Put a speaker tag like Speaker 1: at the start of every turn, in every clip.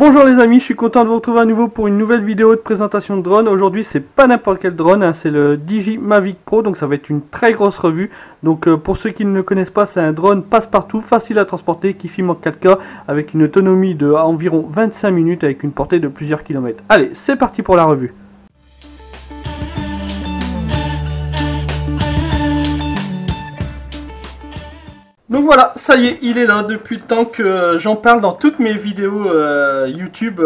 Speaker 1: Bonjour les amis, je suis content de vous retrouver à nouveau pour une nouvelle vidéo de présentation de drone. Aujourd'hui c'est pas n'importe quel drone, hein, c'est le DJI Mavic Pro, donc ça va être une très grosse revue. Donc pour ceux qui ne le connaissent pas, c'est un drone passe-partout, facile à transporter, qui filme en 4K avec une autonomie de environ 25 minutes avec une portée de plusieurs kilomètres. Allez, c'est parti pour la revue. Donc voilà, ça y est, il est là depuis le temps que j'en parle dans toutes mes vidéos YouTube.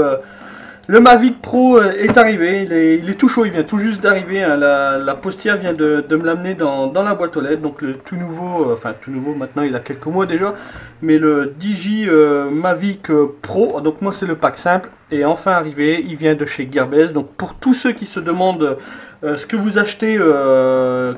Speaker 1: Le Mavic Pro est arrivé, il est tout chaud, il vient tout juste d'arriver. Hein, la postière vient de me l'amener dans la boîte aux lettres. Donc le tout nouveau, enfin tout nouveau maintenant, il a quelques mois déjà. Mais le DJI Mavic Pro, donc moi c'est le pack simple, est enfin arrivé. Il vient de chez Gearbest. Donc pour tous ceux qui se demandent ce que vous achetez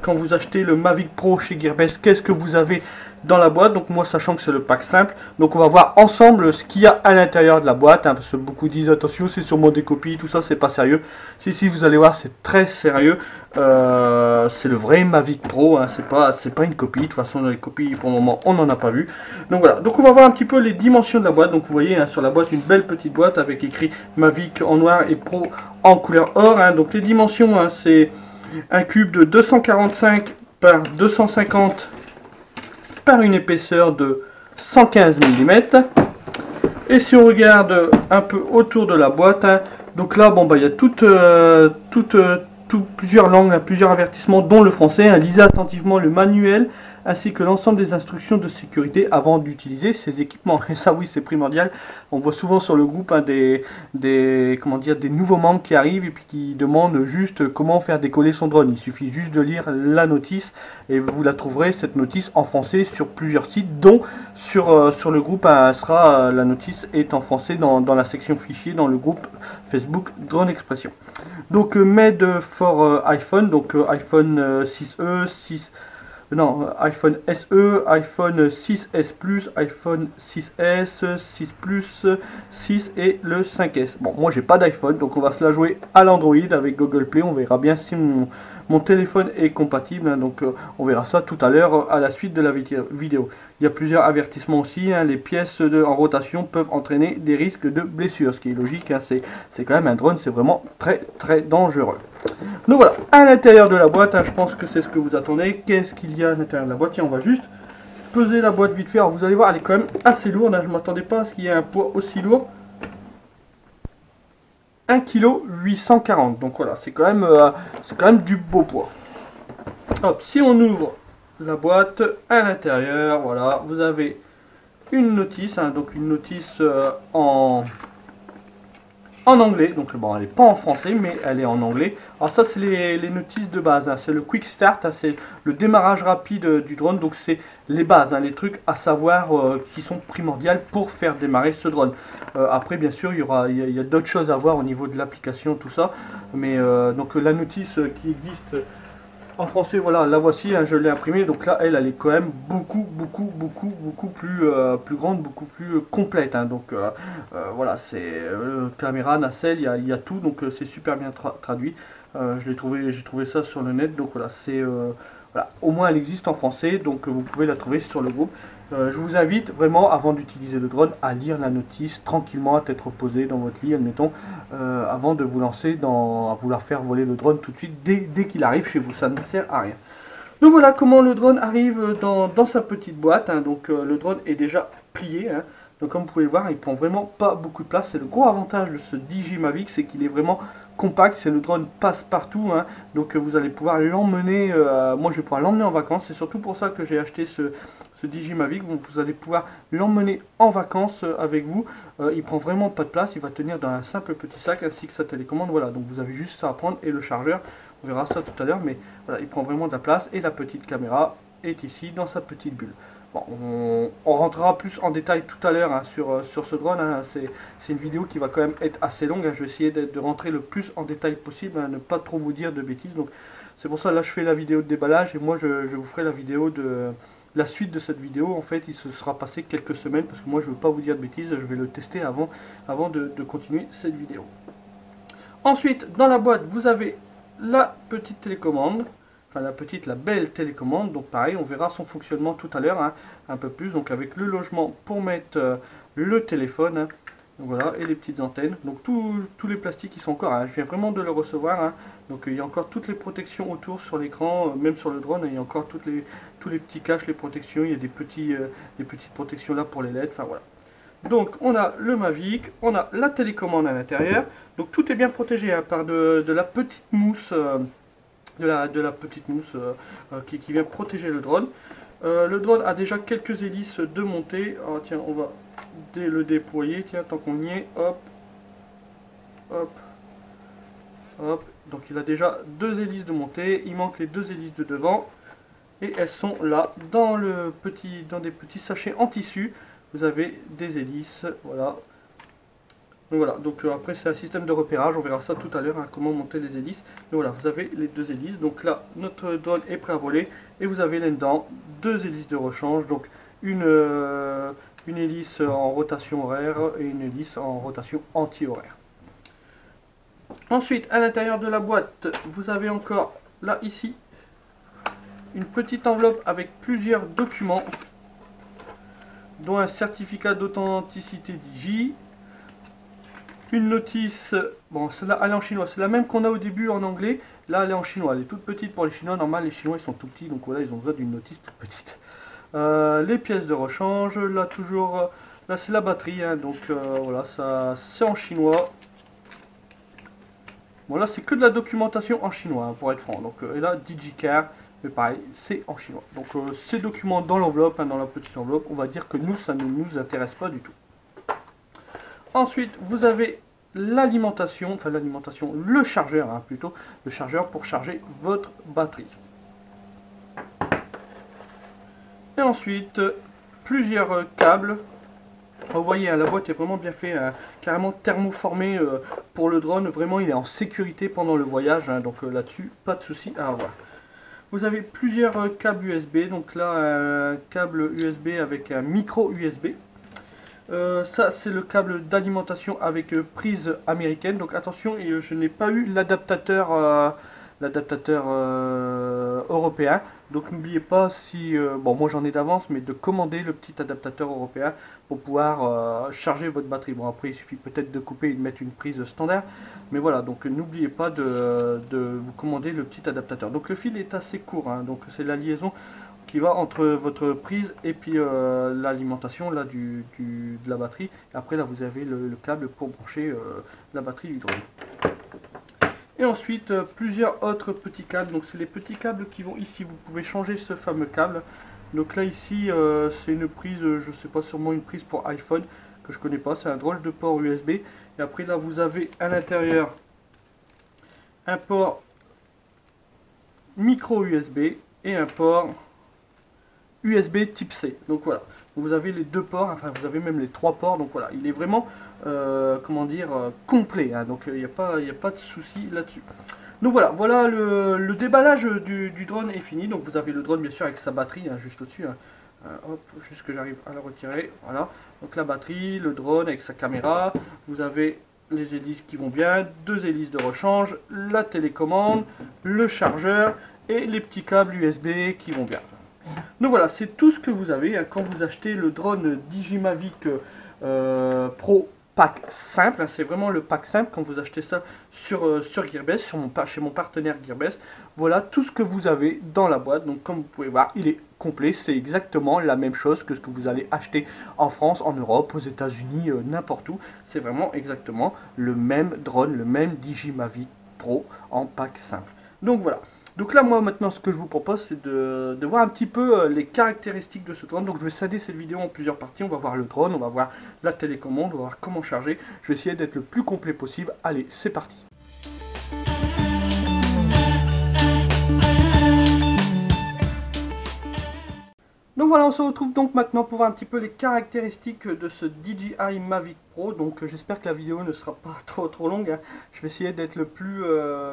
Speaker 1: quand vous achetez le Mavic Pro chez Gearbest, qu'est-ce que vous avez dans la boîte. Donc moi, sachant que c'est le pack simple, donc on va voir ensemble ce qu'il y a à l'intérieur de la boîte, hein, parce que beaucoup disent attention, c'est sûrement des copies, tout ça c'est pas sérieux. Si vous allez voir, c'est très sérieux. C'est le vrai Mavic Pro, hein, c'est pas une copie. De toute façon, les copies pour le moment on n'en a pas vu. Donc voilà, donc on va voir un petit peu les dimensions de la boîte. Donc vous voyez, hein, sur la boîte, une belle petite boîte avec écrit Mavic en noir et Pro en couleur or, hein. Donc les dimensions, hein, c'est un cube de 245 par 250 par une épaisseur de 115 mm. Et si on regarde un peu autour de la boîte, hein, donc là, bon, bah, il y a plusieurs langues, hein, plusieurs avertissements, dont le français. Hein. Lisez attentivement le manuel ainsi que l'ensemble des instructions de sécurité avant d'utiliser ces équipements. Et ça, oui, c'est primordial. On voit souvent sur le groupe, hein, des nouveaux membres qui arrivent et puis qui demandent juste comment faire décoller son drone. Il suffit juste de lire la notice et vous la trouverez, cette notice, en français sur plusieurs sites, dont sur le groupe, hein, la notice est en français dans la section fichiers dans le groupe Facebook Drone Expression. Donc made for iPhone, donc iPhone 6e, iPhone SE, iPhone 6S Plus, iPhone 6S, 6 Plus, 6 et le 5S. Bon, moi j'ai pas d'iPhone, donc on va se la jouer à l'Android avec Google Play. On verra bien si mon téléphone est compatible, hein, donc on verra ça tout à l'heure à la suite de la vidéo. Il y a plusieurs avertissements aussi, hein, les pièces en rotation peuvent entraîner des risques de blessures, ce qui est logique, hein, c'est quand même un drone, c'est vraiment très très dangereux. Donc voilà, à l'intérieur de la boîte, hein, je pense que c'est ce que vous attendez. Qu'est-ce qu'il y a à l'intérieur de la boîte? Tiens, on va juste peser la boîte vite fait. Alors vous allez voir, elle est quand même assez lourde, hein, je ne m'attendais pas à ce qu'il y ait un poids aussi lourd. 1,840 kg, donc voilà, c'est quand même du beau poids. Hop, si on ouvre la boîte, à l'intérieur, voilà, vous avez une notice, hein, donc une notice en anglais, donc bon, elle n'est pas en français, mais elle est en anglais. Alors ça, c'est les notices de base, hein, c'est le quick start, hein, c'est le démarrage rapide du drone, donc c'est les bases, hein, les trucs à savoir qui sont primordiales pour faire démarrer ce drone. Après, bien sûr, il y a d'autres choses à voir au niveau de l'application, tout ça, mais donc la notice qui existe en français, voilà, la voici, hein, je l'ai imprimée, donc là, elle est quand même beaucoup plus grande, beaucoup plus complète, hein, donc voilà, c'est caméra, nacelle, il y a tout, donc c'est super bien traduit. J'ai trouvé ça sur le net, donc voilà, voilà, au moins elle existe en français, donc vous pouvez la trouver sur le groupe. Je vous invite vraiment, avant d'utiliser le drone, à lire la notice tranquillement, à tête reposée dans votre lit, admettons, avant de vous lancer à vouloir faire voler le drone tout de suite dès qu'il arrive chez vous. Ça ne sert à rien. Donc voilà comment le drone arrive dans sa petite boîte, hein. Donc le drone est déjà plié, hein. Donc comme vous pouvez le voir, il prend vraiment pas beaucoup de place. C'est le gros avantage de ce DJI Mavic, c'est qu'il est vraiment compact, c'est le drone passe partout, hein. Donc vous allez pouvoir l'emmener, moi je vais pouvoir l'emmener en vacances, c'est surtout pour ça que j'ai acheté ce DJI Mavic. Donc vous allez pouvoir l'emmener en vacances avec vous. Il prend vraiment pas de place, il va tenir dans un simple petit sac ainsi que sa télécommande. Voilà, donc vous avez juste ça à prendre et le chargeur, on verra ça tout à l'heure, mais voilà, il prend vraiment de la place et la petite caméra est ici dans sa petite bulle. Bon, on rentrera plus en détail tout à l'heure, hein, sur ce drone, hein. C'est une vidéo qui va quand même être assez longue, hein. Je vais essayer de rentrer le plus en détail possible, hein, ne pas trop vous dire de bêtises. Donc c'est pour ça là je fais la vidéo de déballage et moi je vous ferai la vidéo la suite de cette vidéo. En fait il se sera passé quelques semaines parce que moi je ne veux pas vous dire de bêtises, je vais le tester avant de continuer cette vidéo. Ensuite dans la boîte vous avez la petite télécommande. Enfin, la belle télécommande, donc pareil, on verra son fonctionnement tout à l'heure, hein, un peu plus, donc avec le logement pour mettre le téléphone, hein. Donc voilà, et les petites antennes. Donc tous les plastiques ils sont encore, hein, je viens vraiment de le recevoir. Hein. Donc il y a encore toutes les protections autour sur l'écran, même sur le drone, il y a encore tous les petits caches, les protections, il y a des petites protections là pour les LED, enfin voilà. Donc on a le Mavic, on a la télécommande à l'intérieur, donc tout est bien protégé hein, par de la petite mousse, de la petite mousse qui vient protéger le drone. Le drone a déjà quelques hélices de montée. Oh, tiens, on va le déployer, tiens, tant qu'on y est, hop, hop, hop. Donc il a déjà 2 hélices de montée, il manque les 2 hélices de devant, et elles sont là, dans des petits sachets en tissu, vous avez des hélices, voilà. Donc voilà, donc après c'est un système de repérage, on verra ça tout à l'heure, hein, comment monter les hélices. Donc voilà, vous avez les 2 hélices, donc là, notre drone est prêt à voler, et vous avez là-dedans 2 hélices de rechange, donc une hélice en rotation horaire et une hélice en rotation anti-horaire. Ensuite, à l'intérieur de la boîte, vous avez encore, là, ici, une petite enveloppe avec plusieurs documents, dont un certificat d'authenticité Digi, une notice, bon celle-là elle est en chinois, c'est la même qu'on a au début en anglais, là elle est en chinois, elle est toute petite pour les chinois, normal les chinois ils sont tout petits, donc voilà ils ont besoin d'une notice toute petite. Les pièces de rechange, là toujours, là c'est la batterie, hein, donc voilà, ça c'est en chinois. Bon là c'est que de la documentation en chinois, hein, pour être franc, donc et là DigiCare, mais pareil, c'est en chinois. Donc ces documents dans l'enveloppe, hein, dans la petite enveloppe, on va dire que nous, ça ne nous intéresse pas du tout. Ensuite, vous avez l'alimentation, enfin l'alimentation, le chargeur, hein, plutôt, le chargeur pour charger votre batterie. Et ensuite, plusieurs câbles. Vous voyez, hein, la boîte est vraiment bien faite, hein, carrément thermoformée pour le drone. Vraiment, il est en sécurité pendant le voyage, hein, donc là-dessus, pas de souci à avoir. Vous avez plusieurs câbles USB, donc là un câble USB avec un micro USB. Ça c'est le câble d'alimentation avec prise américaine, donc attention, je n'ai pas eu l'adaptateur européen, donc n'oubliez pas si, bon moi j'en ai d'avance, mais de commander le petit adaptateur européen pour pouvoir charger votre batterie. Bon après il suffit peut-être de couper et de mettre une prise standard, mais voilà, donc n'oubliez pas de vous commander le petit adaptateur. Donc le fil est assez court, hein, donc c'est la liaison qui va entre votre prise et puis l'alimentation là de la batterie. Et après là vous avez le câble pour brancher la batterie du drone. Et ensuite plusieurs autres petits câbles, donc c'est les petits câbles qui vont ici, vous pouvez changer ce fameux câble. Donc là ici c'est une prise, je sais pas, sûrement une prise pour iPhone que je connais pas, c'est un drôle de port USB. Et après là vous avez à l'intérieur un port micro USB et un port USB type C. Donc voilà, vous avez les 2 ports, enfin vous avez même les 3 ports, donc voilà, il est vraiment comment dire, complet, hein, donc il n'y a pas de souci là-dessus. Donc voilà, le déballage du drone est fini. Donc vous avez le drone bien sûr avec sa batterie, hein, juste au-dessus, hein. Hop, juste que j'arrive à la retirer, voilà. Donc la batterie, le drone avec sa caméra, vous avez les hélices qui vont bien, 2 hélices de rechange, la télécommande, le chargeur et les petits câbles USB qui vont bien. Donc voilà, c'est tout ce que vous avez, hein, quand vous achetez le drone Digimavic Pro pack simple, hein, c'est vraiment le pack simple quand vous achetez ça sur Gearbest, chez mon partenaire Gearbest. Voilà tout ce que vous avez dans la boîte. Donc comme vous pouvez voir, il est complet, c'est exactement la même chose que ce que vous allez acheter en France, en Europe, aux États-Unis, n'importe où. C'est vraiment exactement le même drone, le même Digimavic Pro en pack simple. Donc voilà. Donc là, moi, maintenant, ce que je vous propose, c'est de voir un petit peu les caractéristiques de ce drone. Donc je vais scinder cette vidéo en plusieurs parties. On va voir le drone, on va voir la télécommande, on va voir comment charger. Je vais essayer d'être le plus complet possible. Allez, c'est parti. Donc voilà, on se retrouve donc maintenant pour voir un petit peu les caractéristiques de ce DJI Mavic Pro. Donc j'espère que la vidéo ne sera pas trop longue, hein. Je vais essayer d'être le plus,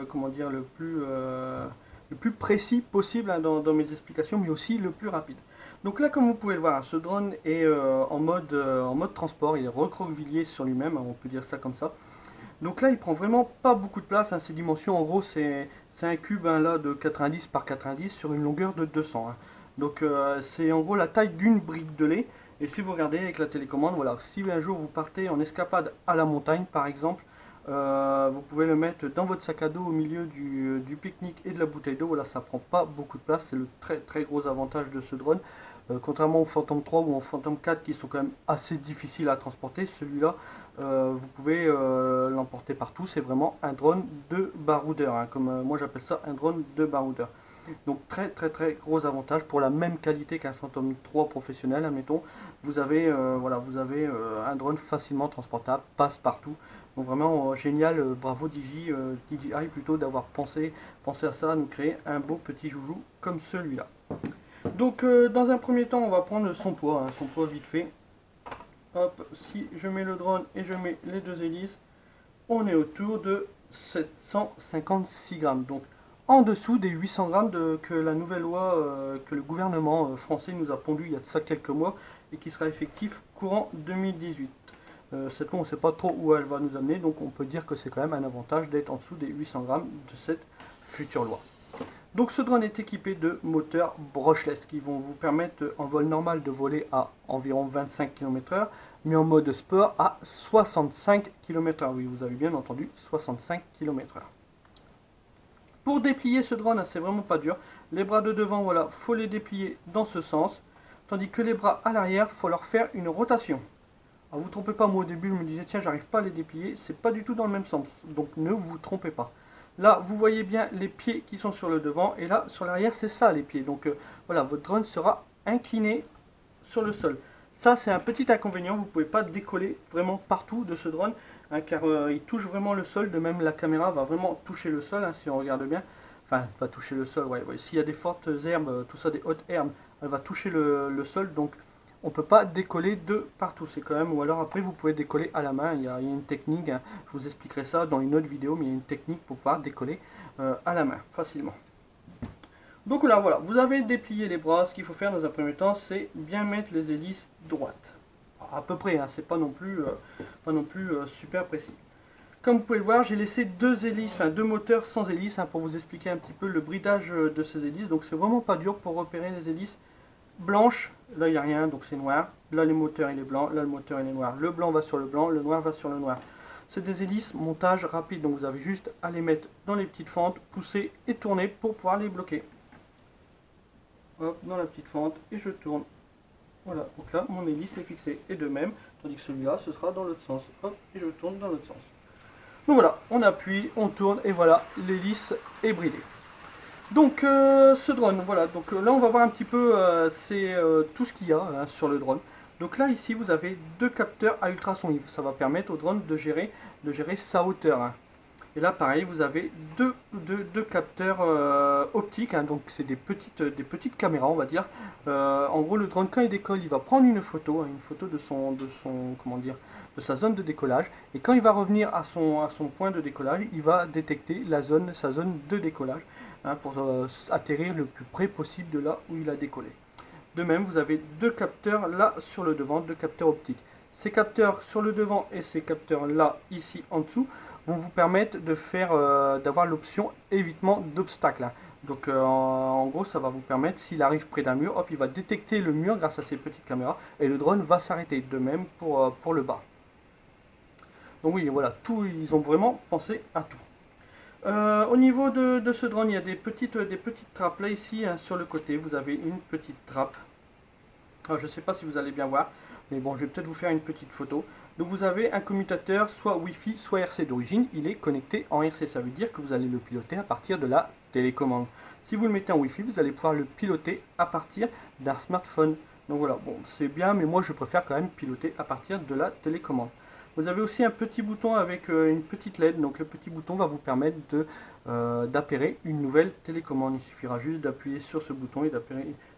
Speaker 1: comment dire, le plus précis possible, hein, dans mes explications, mais aussi le plus rapide. Donc là, comme vous pouvez le voir, hein, ce drone est en mode transport, il est recroquevillé sur lui-même, hein, on peut dire ça comme ça. Donc là, il prend vraiment pas beaucoup de place, hein, ses dimensions, en gros, c'est un cube, hein, là, de 90 par 90 sur une longueur de 200. Hein. Donc c'est en gros la taille d'une brique de lait. Et si vous regardez avec la télécommande, voilà, si un jour vous partez en escapade à la montagne par exemple, vous pouvez le mettre dans votre sac à dos au milieu du pique-nique et de la bouteille d'eau. Voilà, ça prend pas beaucoup de place, c'est le très gros avantage de ce drone. Contrairement au Phantom 3 ou au Phantom 4 qui sont quand même assez difficiles à transporter, celui-là vous pouvez l'emporter partout. C'est vraiment un drone de baroudeur, hein, comme moi j'appelle ça un drone de baroudeur. Donc très gros avantage pour la même qualité qu'un Phantom 3 professionnel, admettons. Vous avez, voilà, vous avez un drone facilement transportable, passe partout. Donc vraiment génial, bravo DJI plutôt d'avoir pensé à ça, à nous créer un beau petit joujou comme celui-là. Donc dans un premier temps on va prendre son poids, hein, son poids vite fait. Hop, si je mets le drone et je mets les deux hélices, on est autour de 756 grammes. Donc en dessous des 800 grammes que la nouvelle loi que le gouvernement français nous a pondu il y a de ça quelques mois et qui sera effectif courant 2018. Cette loi on ne sait pas trop où elle va nous amener, donc on peut dire que c'est quand même un avantage d'être en dessous des 800 grammes de cette future loi. Donc ce drone est équipé de moteurs brushless qui vont vous permettre en vol normal de voler à environ 25 km/h, mais en mode sport à 65 km/h. Oui, vous avez bien entendu, 65 km/h. Pour déplier ce drone, c'est vraiment pas dur. Les bras de devant, voilà, faut les déplier dans ce sens, tandis que les bras à l'arrière, faut leur faire une rotation. Alors vous trompez pas, moi au début je me disais tiens j'arrive pas à les déplier, c'est pas du tout dans le même sens, donc ne vous trompez pas. Là, vous voyez bien les pieds qui sont sur le devant, et là, sur l'arrière, c'est ça les pieds. Donc voilà, votre drone sera incliné sur le sol. Ça, c'est un petit inconvénient, vous ne pouvez pas décoller vraiment partout de ce drone, hein, car il touche vraiment le sol. De même, la caméra va vraiment toucher le sol, hein, si on regarde bien. Enfin, pas toucher le sol, ouais. S'il y a des fortes herbes, tout ça, des hautes herbes, elle va toucher le sol, donc on ne peut pas décoller de partout, c'est quand même, ou alors après vous pouvez décoller à la main, il y a une technique, hein, je vous expliquerai ça dans une autre vidéo, mais il y a une technique pour pouvoir décoller à la main, facilement. Donc là, voilà, vous avez déplié les bras, ce qu'il faut faire dans un premier temps, c'est bien mettre les hélices droites. À peu près, hein, c'est pas non plus, super précis. Comme vous pouvez le voir, j'ai laissé deux hélices, enfin deux moteurs sans hélices, hein, pour vous expliquer un petit peu le bridage de ces hélices, donc c'est vraiment pas dur pour repérer les hélices blanche, là il n'y a rien donc c'est noir, là le moteur il est blanc, là le moteur il est noir, le blanc va sur le blanc, le noir va sur le noir. C'est des hélices montage rapide, donc vous avez juste à les mettre dans les petites fentes, pousser et tourner pour pouvoir les bloquer. Hop, dans la petite fente et je tourne. Voilà, donc là mon hélice est fixée, et de même, tandis que celui-là ce sera dans l'autre sens. Hop, et je tourne dans l'autre sens. Donc voilà, on appuie, on tourne et voilà, l'hélice est bridée. Donc ce drone, voilà, donc là on va voir un petit peu tout ce qu'il y a hein, sur le drone. Donc là ici vous avez deux capteurs à ultrasons, ça va permettre au drone de gérer sa hauteur. Hein. Et là pareil vous avez deux capteurs optiques, hein, donc c'est des petites caméras on va dire. En gros le drone quand il décolle il va prendre une photo de son comment dire, de sa zone de décollage, et quand il va revenir à son point de décollage, il va détecter sa zone de décollage, hein, pour atterrir le plus près possible de là où il a décollé. De même, vous avez deux capteurs là sur le devant, deux capteurs optiques. Ces capteurs sur le devant et ces capteurs là, ici en dessous, vont vous permettre de d'avoir l'option évitement d'obstacles. Hein. Donc en gros, ça va vous permettre, s'il arrive près d'un mur, hop, il va détecter le mur grâce à ces petites caméras, et le drone va s'arrêter. De même pour le bas. Donc oui, voilà, ils ont vraiment pensé à tout. Au niveau de ce drone, il y a des petites trappes là ici, hein, sur le côté. Vous avez une petite trappe. Alors, je ne sais pas si vous allez bien voir, mais bon, je vais peut-être vous faire une petite photo. Donc vous avez un commutateur soit Wi-Fi, soit RC d'origine. Il est connecté en RC, ça veut dire que vous allez le piloter à partir de la télécommande. Si vous le mettez en Wi-Fi, vous allez pouvoir le piloter à partir d'un smartphone. Donc voilà, bon, c'est bien, mais moi je préfère quand même piloter à partir de la télécommande. Vous avez aussi un petit bouton avec une petite LED, donc le petit bouton va vous permettre d'appairer une nouvelle télécommande. Il suffira juste d'appuyer sur ce bouton et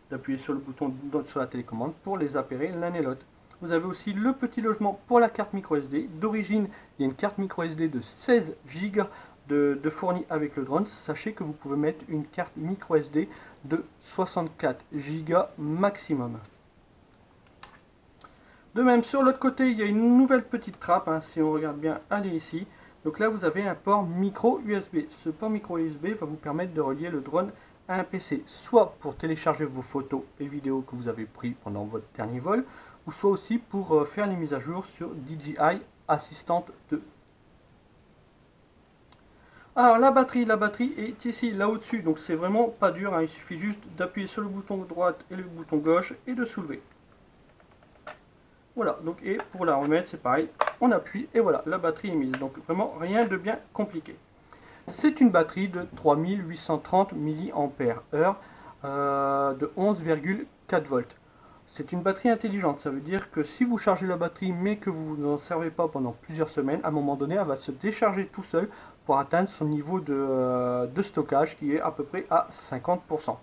Speaker 1: d'appuyer sur le bouton sur la télécommande pour les appairer l'un et l'autre. Vous avez aussi le petit logement pour la carte micro SD. D'origine, il y a une carte micro SD de 16 Go de fourni avec le drone. Sachez que vous pouvez mettre une carte micro SD de 64 Go maximum. De même, sur l'autre côté, il y a une nouvelle petite trappe, hein, si on regarde bien, elle est ici. Donc là, vous avez un port micro USB. Ce port micro USB va vous permettre de relier le drone à un PC, soit pour télécharger vos photos et vidéos que vous avez prises pendant votre dernier vol, ou soit aussi pour faire les mises à jour sur DJI Assistant 2. Alors la batterie est ici, là au-dessus, donc c'est vraiment pas dur, hein, il suffit juste d'appuyer sur le bouton droite et le bouton gauche et de soulever. Voilà, donc et pour la remettre c'est pareil, on appuie et voilà, la batterie est mise, donc vraiment rien de bien compliqué. C'est une batterie de 3830 mAh de 11,4 volts. C'est une batterie intelligente, ça veut dire que si vous chargez la batterie mais que vous n'en servez pas pendant plusieurs semaines, à un moment donné elle va se décharger tout seul pour atteindre son niveau de stockage qui est à peu près à 50%.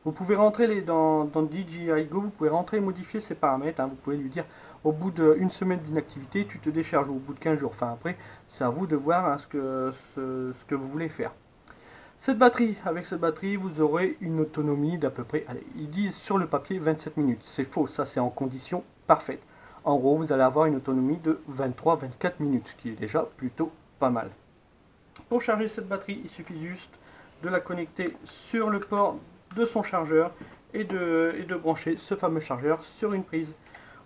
Speaker 1: Vous pouvez rentrer dans DJI Go, vous pouvez rentrer et modifier ses paramètres, hein. Vous pouvez lui dire au bout d'une semaine d'inactivité tu te décharges, ou au bout de 15 jours, enfin après c'est à vous de voir, hein, ce que vous voulez faire. Avec cette batterie, vous aurez une autonomie d'à peu près, allez, ils disent sur le papier 27 minutes. C'est faux, ça c'est en condition parfaite. En gros, vous allez avoir une autonomie de 23-24 minutes, ce qui est déjà plutôt pas mal. Pour charger cette batterie, il suffit juste de la connecter sur le port de son chargeur et de brancher ce fameux chargeur sur une prise.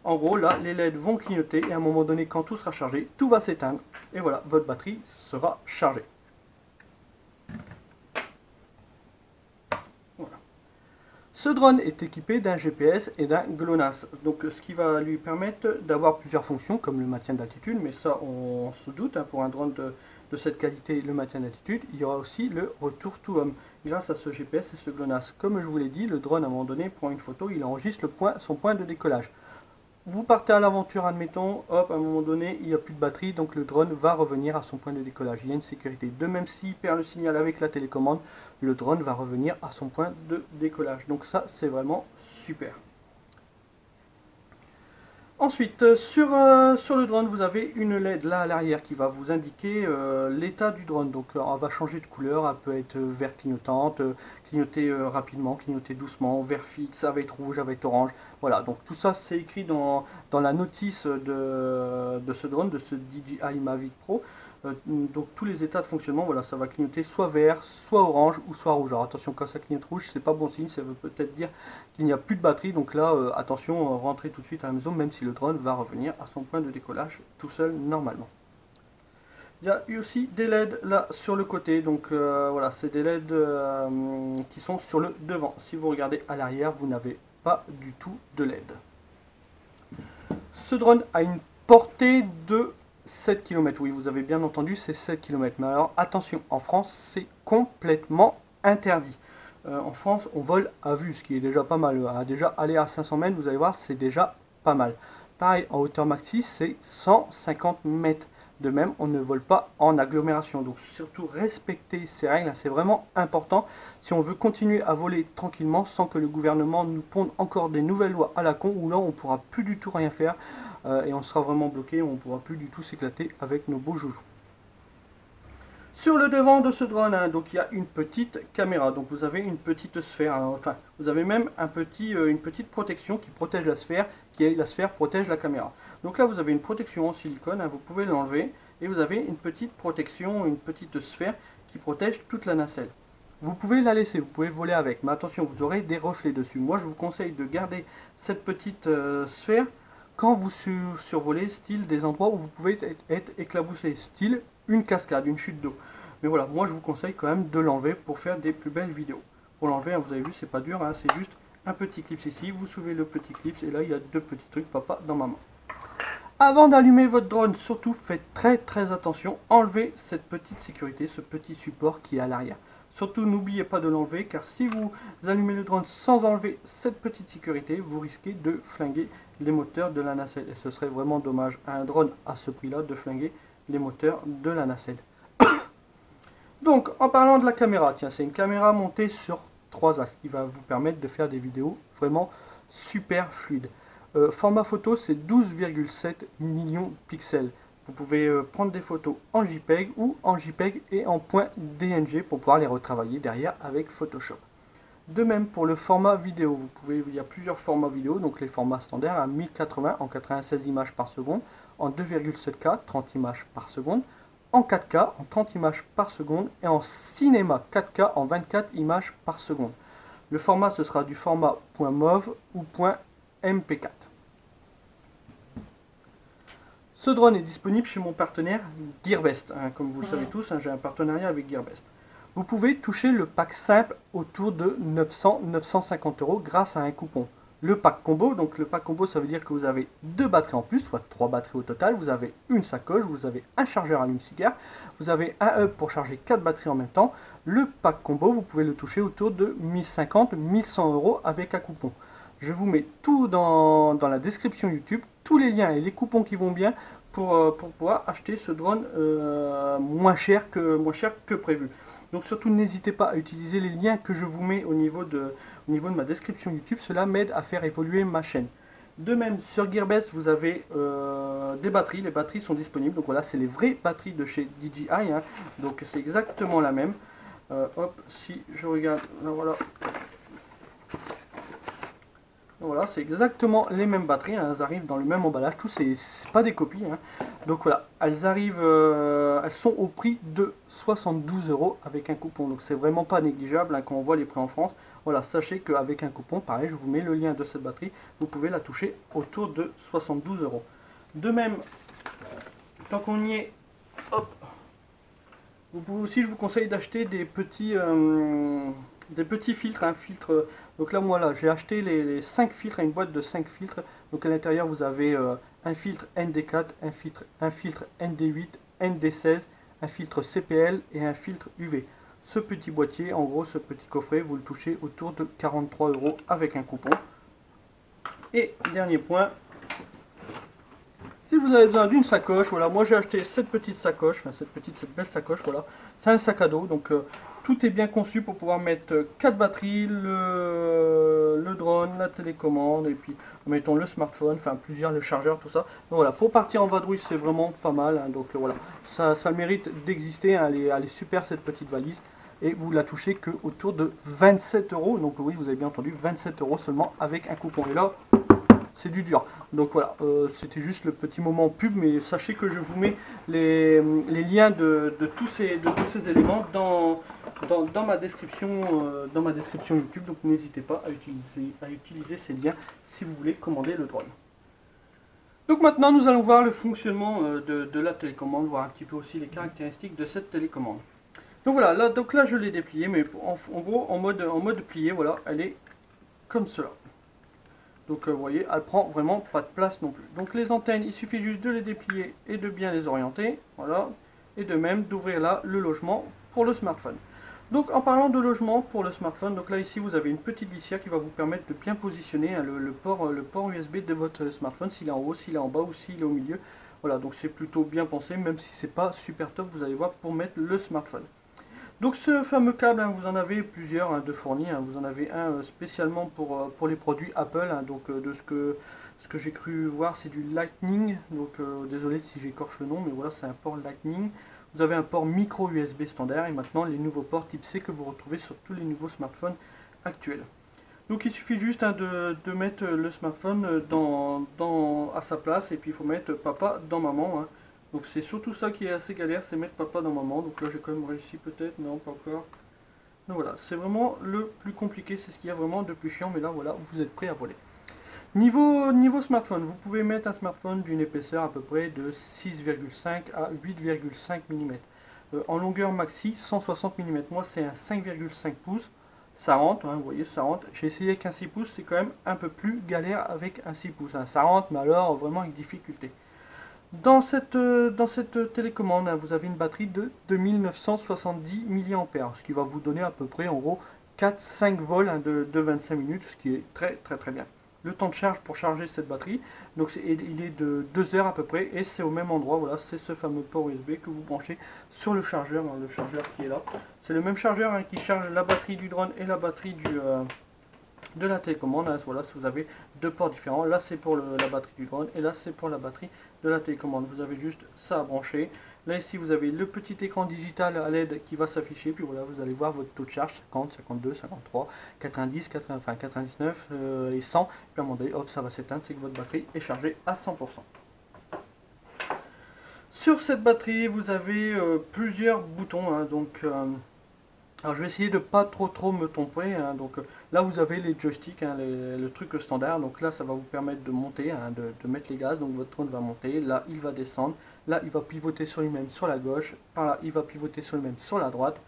Speaker 1: En gros, là, les LED vont clignoter et à un moment donné, quand tout sera chargé, tout va s'éteindre. Et voilà, votre batterie sera chargée. Ce drone est équipé d'un GPS et d'un GLONASS, donc ce qui va lui permettre d'avoir plusieurs fonctions comme le maintien d'altitude, mais ça on se doute, hein, pour un drone de cette qualité, le maintien d'altitude. Il y aura aussi le retour to home grâce à ce GPS et ce GLONASS. Comme je vous l'ai dit, le drone à un moment donné prend une photo, il enregistre son point de décollage. Vous partez à l'aventure, admettons, hop, à un moment donné, il n'y a plus de batterie, donc le drone va revenir à son point de décollage. Il y a une sécurité. De même, s'il perd le signal avec la télécommande, le drone va revenir à son point de décollage. Donc ça, c'est vraiment super. Ensuite, sur le drone, vous avez une LED là à l'arrière qui va vous indiquer l'état du drone. Donc elle va changer de couleur, elle peut être vert clignotante, clignoter rapidement, clignoter doucement, vert fixe, elle va être rouge, elle va être orange. Voilà, donc tout ça c'est écrit dans la notice de ce drone, de ce DJI Mavic Pro. Donc tous les états de fonctionnement, voilà, ça va clignoter soit vert, soit orange ou soit rouge. Alors attention, quand ça clignote rouge, c'est pas bon signe, ça veut peut-être dire qu'il n'y a plus de batterie. Donc là, attention, rentrez tout de suite à la maison, même si le drone va revenir à son point de décollage tout seul normalement. Il y a aussi des LED là sur le côté, donc voilà, c'est des LED qui sont sur le devant. Si vous regardez à l'arrière, vous n'avez pas du tout de LED. Ce drone a une portée de 7 km, oui, vous avez bien entendu, c'est 7 km. Mais alors, attention, en France, c'est complètement interdit. En France, on vole à vue, ce qui est déjà pas mal. Déjà, aller à 500 mètres, vous allez voir, c'est déjà pas mal. Pareil, en hauteur maxi, c'est 150 mètres. De même, on ne vole pas en agglomération. Donc, surtout, respecter ces règles, c'est vraiment important si on veut continuer à voler tranquillement sans que le gouvernement nous ponde encore des nouvelles lois à la con, où là, on ne pourra plus du tout rien faire. Et on sera vraiment bloqué, on ne pourra plus du tout s'éclater avec nos beaux joujoux. Sur le devant de ce drone, hein, donc il y a une petite caméra, donc vous avez une petite sphère, hein, enfin vous avez même une petite protection qui protège la sphère, la sphère protège la caméra. Donc là vous avez une protection en silicone, hein, vous pouvez l'enlever, et vous avez une petite protection, une petite sphère qui protège toute la nacelle. Vous pouvez la laisser, vous pouvez voler avec, mais attention, vous aurez des reflets dessus. Moi je vous conseille de garder cette petite sphère quand vous survolez, style des endroits où vous pouvez être éclaboussé, style une cascade, une chute d'eau. Mais voilà, moi je vous conseille quand même de l'enlever pour faire des plus belles vidéos. Pour l'enlever, hein, vous avez vu, c'est pas dur, hein, c'est juste un petit clip ici, vous soulevez le petit clip, et là il y a deux petits trucs papa dans ma main. Avant d'allumer votre drone, surtout faites très attention, enlevez cette petite sécurité, ce petit support qui est à l'arrière. Surtout n'oubliez pas de l'enlever, car si vous allumez le drone sans enlever cette petite sécurité, vous risquez de flinguer les moteurs de la nacelle. Et ce serait vraiment dommage à un drone à ce prix-là de flinguer les moteurs de la nacelle. Donc, en parlant de la caméra, tiens, c'est une caméra montée sur 3 axes qui va vous permettre de faire des vidéos vraiment super fluides. Format photo, c'est 12,7 millions de pixels. Vous pouvez prendre des photos en JPEG ou en JPEG et en .dng pour pouvoir les retravailler derrière avec Photoshop. De même pour le format vidéo, il y a plusieurs formats vidéo, donc les formats standards à 1080 en 96 images par seconde, en 2,7K 30 images par seconde, en 4K en 30 images par seconde et en cinéma 4K en 24 images par seconde. Le format ce sera du format .mov ou .mp4. Ce drone est disponible chez mon partenaire Gearbest, hein, comme vous le savez tous, hein, j'ai un partenariat avec Gearbest. Vous pouvez toucher le pack simple autour de 900-950 € grâce à un coupon. Le pack combo, donc le pack combo ça veut dire que vous avez 2 batteries en plus, soit 3 batteries au total, vous avez une sacoche, vous avez un chargeur allume-cigare, vous avez un hub pour charger 4 batteries en même temps. Le pack combo, vous pouvez le toucher autour de 1050-1100 € avec un coupon. Je vous mets tout dans la description YouTube, tous les liens et les coupons qui vont bien pour pouvoir acheter ce drone moins cher que prévu. Donc surtout n'hésitez pas à utiliser les liens que je vous mets au niveau de ma description YouTube, cela m'aide à faire évoluer ma chaîne. De même sur Gearbest vous avez des batteries, les batteries sont disponibles, donc voilà c'est les vraies batteries de chez DJI, hein. Donc c'est exactement la même. Hop, si je regarde, là, voilà. Voilà, c'est exactement les mêmes batteries, hein, elles arrivent dans le même emballage, tout c'est pas des copies, hein. Donc voilà, elles arrivent, elles sont au prix de 72 € avec un coupon, donc c'est vraiment pas négligeable, hein, quand on voit les prix en France. Voilà, sachez qu'avec un coupon, pareil, je vous mets le lien de cette batterie, vous pouvez la toucher autour de 72 €. De même, tant qu'on y est, hop, vous pouvez aussi, je vous conseille d'acheter des petits filtres, un filtre. Donc là moi là j'ai acheté les 5 filtres, une boîte de 5 filtres. Donc à l'intérieur vous avez un filtre ND4, un filtre ND8, ND16, un filtre CPL et un filtre UV. Ce petit boîtier, en gros ce petit coffret, vous le touchez autour de 43 € avec un coupon. Et dernier point, si vous avez besoin d'une sacoche, voilà, moi j'ai acheté cette petite sacoche, enfin cette belle sacoche, voilà, c'est un sac à dos, donc tout est bien conçu pour pouvoir mettre 4 batteries, le drone, la télécommande, et puis mettons le smartphone, enfin plusieurs, le chargeur, tout ça. Donc voilà, pour partir en vadrouille c'est vraiment pas mal, hein, donc voilà, ça le mérite d'exister, hein, elle est super cette petite valise. Et vous la touchez que autour de 27 €, donc oui vous avez bien entendu, 27 € seulement avec un coupon. Et là, c'est du dur. Donc voilà, c'était juste le petit moment pub, mais sachez que je vous mets les liens de tous ces éléments dans ma description YouTube, donc n'hésitez pas à utiliser ces liens si vous voulez commander le drone. Donc maintenant nous allons voir le fonctionnement de la télécommande, voir un petit peu aussi les caractéristiques de cette télécommande. Donc voilà, là je l'ai dépliée, mais en gros en mode plié, voilà, elle est comme cela. Donc vous voyez, elle prend vraiment pas de place non plus. Donc les antennes, il suffit juste de les déplier et de bien les orienter. Voilà. Et de même d'ouvrir là le logement pour le smartphone. Donc en parlant de logement pour le smartphone, donc là ici vous avez une petite vis qui va vous permettre de bien positionner, hein, le port USB de votre smartphone, s'il est en haut, s'il est en bas ou s'il est au milieu. Voilà, donc c'est plutôt bien pensé, même si c'est pas super top, vous allez voir, pour mettre le smartphone. Donc ce fameux câble, hein, vous en avez plusieurs de fournis, hein, vous en avez un spécialement pour les produits Apple, hein, donc de ce que j'ai cru voir c'est du Lightning, donc désolé si j'écorche le nom, mais voilà c'est un port Lightning. Vous avez un port micro USB standard et maintenant les nouveaux ports type C que vous retrouvez sur tous les nouveaux smartphones actuels. Donc il suffit juste, hein, de mettre le smartphone à sa place et puis il faut mettre papa dans maman, hein. Donc c'est surtout ça qui est assez galère, c'est mettre papa dans maman. Donc là j'ai quand même réussi peut-être, non pas encore. Donc voilà, c'est vraiment le plus compliqué, c'est ce qu'il y a vraiment de plus chiant, mais là voilà, vous êtes prêt à voler. Niveau smartphone, vous pouvez mettre un smartphone d'une épaisseur à peu près de 6,5 à 8,5 mm. En longueur maxi, 160 mm. Moi c'est un 5,5 pouces, ça rentre, hein, vous voyez, ça rentre. J'ai essayé avec un 6 pouces, c'est quand même un peu plus galère avec un 6 pouces. Hein. Ça rentre, mais alors vraiment avec difficulté. Dans cette télécommande, hein, vous avez une batterie de 2970 mAh, ce qui va vous donner à peu près en gros 4-5 vols, hein, de 25 minutes, ce qui est très bien. Le temps de charge pour charger cette batterie, donc il est de 2 heures à peu près, et c'est au même endroit, voilà, c'est ce fameux port USB que vous branchez sur le chargeur, hein, le chargeur qui est là. C'est le même chargeur, hein, qui charge la batterie du drone et la batterie de la télécommande, hein. Voilà, si vous avez deux ports différents, là c'est pour la batterie du drone et là c'est pour la batterie de la télécommande. Vous avez juste ça à brancher. Là ici vous avez le petit écran digital à LED qui va s'afficher, puis voilà, vous allez voir votre taux de charge 50, 52, 53, 90, 80, enfin 99 et 100. Puis à un moment donné, hop, ça va s'éteindre, c'est que votre batterie est chargée à 100%. Sur cette batterie, vous avez plusieurs boutons, hein, donc Alors je vais essayer de pas trop me tromper, hein. Donc là vous avez les joysticks, hein, le truc standard. Donc là ça va vous permettre de monter, hein, de mettre les gaz. Donc votre drone va monter, là il va descendre, là il va pivoter sur lui-même sur la gauche, par là il va pivoter sur lui-même sur la droite.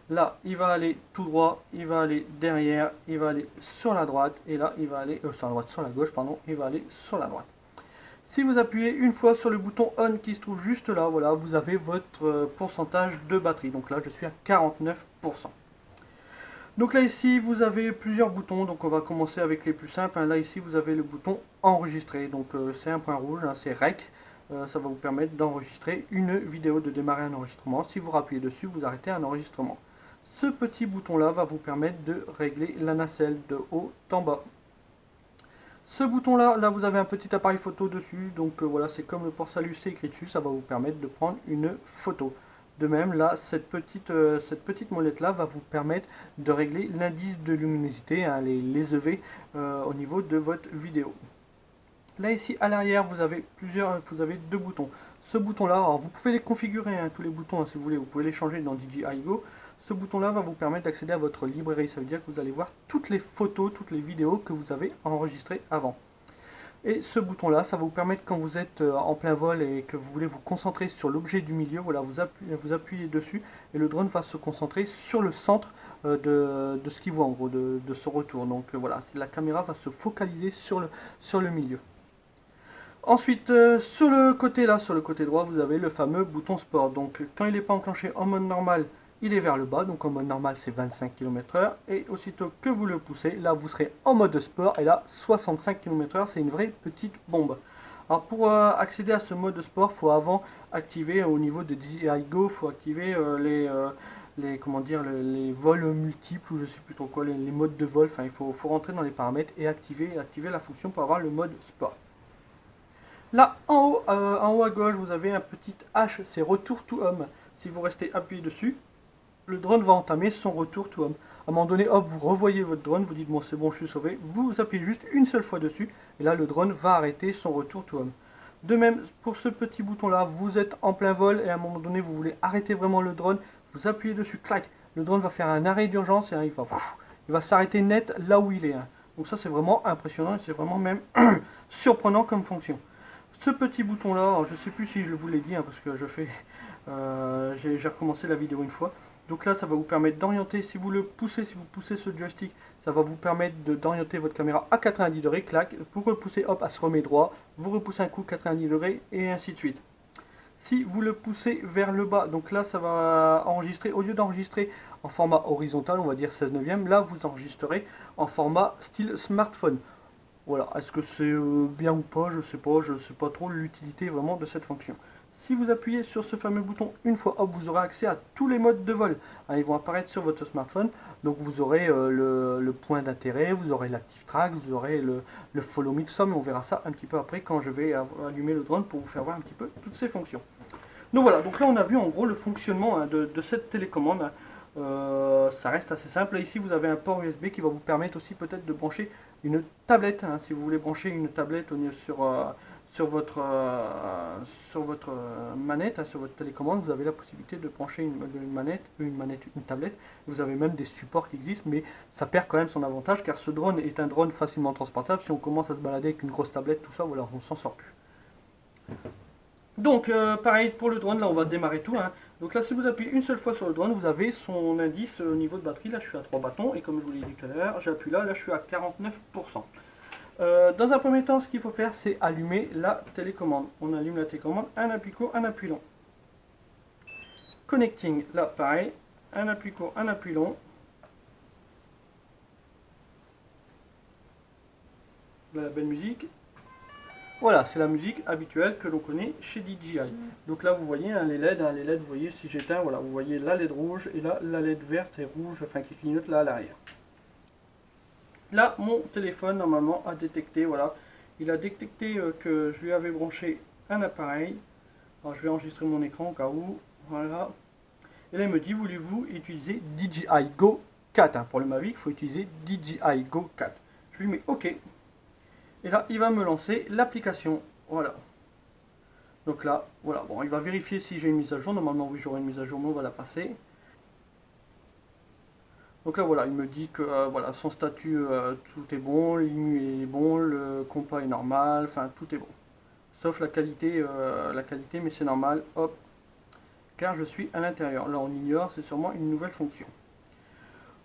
Speaker 1: Là il va aller tout droit, il va aller derrière, il va aller sur la droite, et là il va aller sur la droite, sur la gauche pardon, il va aller sur la droite. Si vous appuyez une fois sur le bouton on qui se trouve juste là, voilà, vous avez votre pourcentage de batterie. Donc là je suis à 49%. Donc là ici vous avez plusieurs boutons, donc on va commencer avec les plus simples, hein. Là ici vous avez le bouton enregistrer, donc c'est un point rouge, hein, c'est REC. Ça va vous permettre d'enregistrer une vidéo, de démarrer un enregistrement. Si vous appuyez dessus, vous arrêtez un enregistrement. Ce petit bouton là va vous permettre de régler la nacelle de haut en bas. Ce bouton là, là vous avez un petit appareil photo dessus, donc voilà, c'est comme le port salut, c'est écrit dessus, ça va vous permettre de prendre une photo. De même, là, cette petite molette là va vous permettre de régler l'indice de luminosité, hein, les EV, au niveau de votre vidéo. Là ici à l'arrière vous avez deux boutons. Ce bouton là, alors vous pouvez les configurer, hein, tous les boutons, hein, si vous voulez, vous pouvez les changer dans DJI Go. Ce bouton là va vous permettre d'accéder à votre librairie, ça veut dire que vous allez voir toutes les photos, toutes les vidéos que vous avez enregistrées avant. Et ce bouton là, ça va vous permettre quand vous êtes en plein vol et que vous voulez vous concentrer sur l'objet du milieu, voilà, vous appuyez dessus et le drone va se concentrer sur le centre de ce qu'il voit en gros, de ce retour. Donc voilà, la caméra va se focaliser sur le milieu. Ensuite, sur le côté là, sur le côté droit, vous avez le fameux bouton sport. Donc quand il n'est pas enclenché en mode normal, il est vers le bas. Donc en mode normal, c'est 25 km/h. Et aussitôt que vous le poussez, là, vous serez en mode sport. Et là, 65 km/h, c'est une vraie petite bombe. Alors pour accéder à ce mode sport, il faut avant activer au niveau de DJI Go, il faut activer comment dire, les vols multiples ou je sais plus trop quoi, les modes de vol. Enfin, il faut rentrer dans les paramètres et activer la fonction pour avoir le mode sport. Là, en haut à gauche, vous avez un petit H, c'est Retour to Home. Si vous restez appuyé dessus, le drone va entamer son Retour to Home. À un moment donné, hop, vous revoyez votre drone, vous dites bon c'est bon, je suis sauvé. Vous appuyez juste une seule fois dessus, et là le drone va arrêter son Retour to Home. De même, pour ce petit bouton là, vous êtes en plein vol, et à un moment donné, vous voulez arrêter vraiment le drone, vous appuyez dessus, clac, le drone va faire un arrêt d'urgence, et il va s'arrêter net là où il est. Donc ça c'est vraiment impressionnant, et c'est vraiment même surprenant comme fonction. Ce petit bouton là, je ne sais plus si je vous l'ai dit, hein, parce que j'ai recommencé la vidéo une fois. Donc là ça va vous permettre d'orienter, si vous poussez ce joystick, ça va vous permettre d'orienter votre caméra à 90 degrés, clac, vous repoussez, hop, elle se remet droit, vous repoussez un coup 90 degrés et ainsi de suite. Si vous le poussez vers le bas, donc là ça va enregistrer, au lieu d'enregistrer en format horizontal, on va dire 16 neuvième, là vous enregistrerez en format style smartphone. Voilà, est-ce que c'est bien ou pas, je sais pas trop l'utilité vraiment de cette fonction. Si vous appuyez sur ce fameux bouton une fois, hop, vous aurez accès à tous les modes de vol. Hein, ils vont apparaître sur votre smartphone, donc vous aurez le point d'intérêt, vous aurez l'active track, vous aurez le follow me, tout ça, mais on verra ça un petit peu après quand je vais allumer le drone pour vous faire voir un petit peu toutes ces fonctions. Donc voilà, donc là on a vu en gros le fonctionnement, hein, de cette télécommande. Ça reste assez simple. Ici vous avez un port USB qui va vous permettre aussi peut-être de brancher une tablette, hein, si vous voulez brancher une tablette sur votre manette, hein, sur votre télécommande, vous avez la possibilité de brancher une tablette. Vous avez même des supports qui existent, mais ça perd quand même son avantage car ce drone est un drone facilement transportable. Si on commence à se balader avec une grosse tablette, tout ça, voilà, on s'en sort plus. Donc pareil pour le drone, là on va démarrer tout, hein. Donc là si vous appuyez une seule fois sur le drone, vous avez son indice au niveau de batterie. Là je suis à 3 bâtons et comme je vous l'ai dit tout à l'heure, j'appuie là je suis à 49%. Dans un premier temps, ce qu'il faut faire c'est allumer la télécommande. On allume la télécommande, un appui court, un appui long. Connecting, là pareil, un appui court, un appui long. La belle musique. Voilà, c'est la musique habituelle que l'on connaît chez DJI. Donc là, vous voyez, hein, les LED, vous voyez, si j'éteins, voilà, vous voyez la LED rouge et là, la LED verte et rouge, enfin qui clignote là à l'arrière. Là, mon téléphone, normalement, a détecté, voilà, il a détecté que je lui avais branché un appareil. Alors, je vais enregistrer mon écran au cas où, voilà. Et là, il me dit, voulez-vous utiliser DJI Go 4, hein, pour le Mavic, il faut utiliser DJI Go 4. Je lui mets OK. Et là, il va me lancer l'application. Voilà. Donc là, voilà. Bon, il va vérifier si j'ai une mise à jour. Normalement, oui, j'aurai une mise à jour, mais on va la passer. Donc là voilà, il me dit que voilà, son statut tout est bon, l'IMU est bon, le compas est normal, enfin tout est bon. Sauf la qualité, mais c'est normal, hop, car je suis à l'intérieur. Là on ignore, c'est sûrement une nouvelle fonction.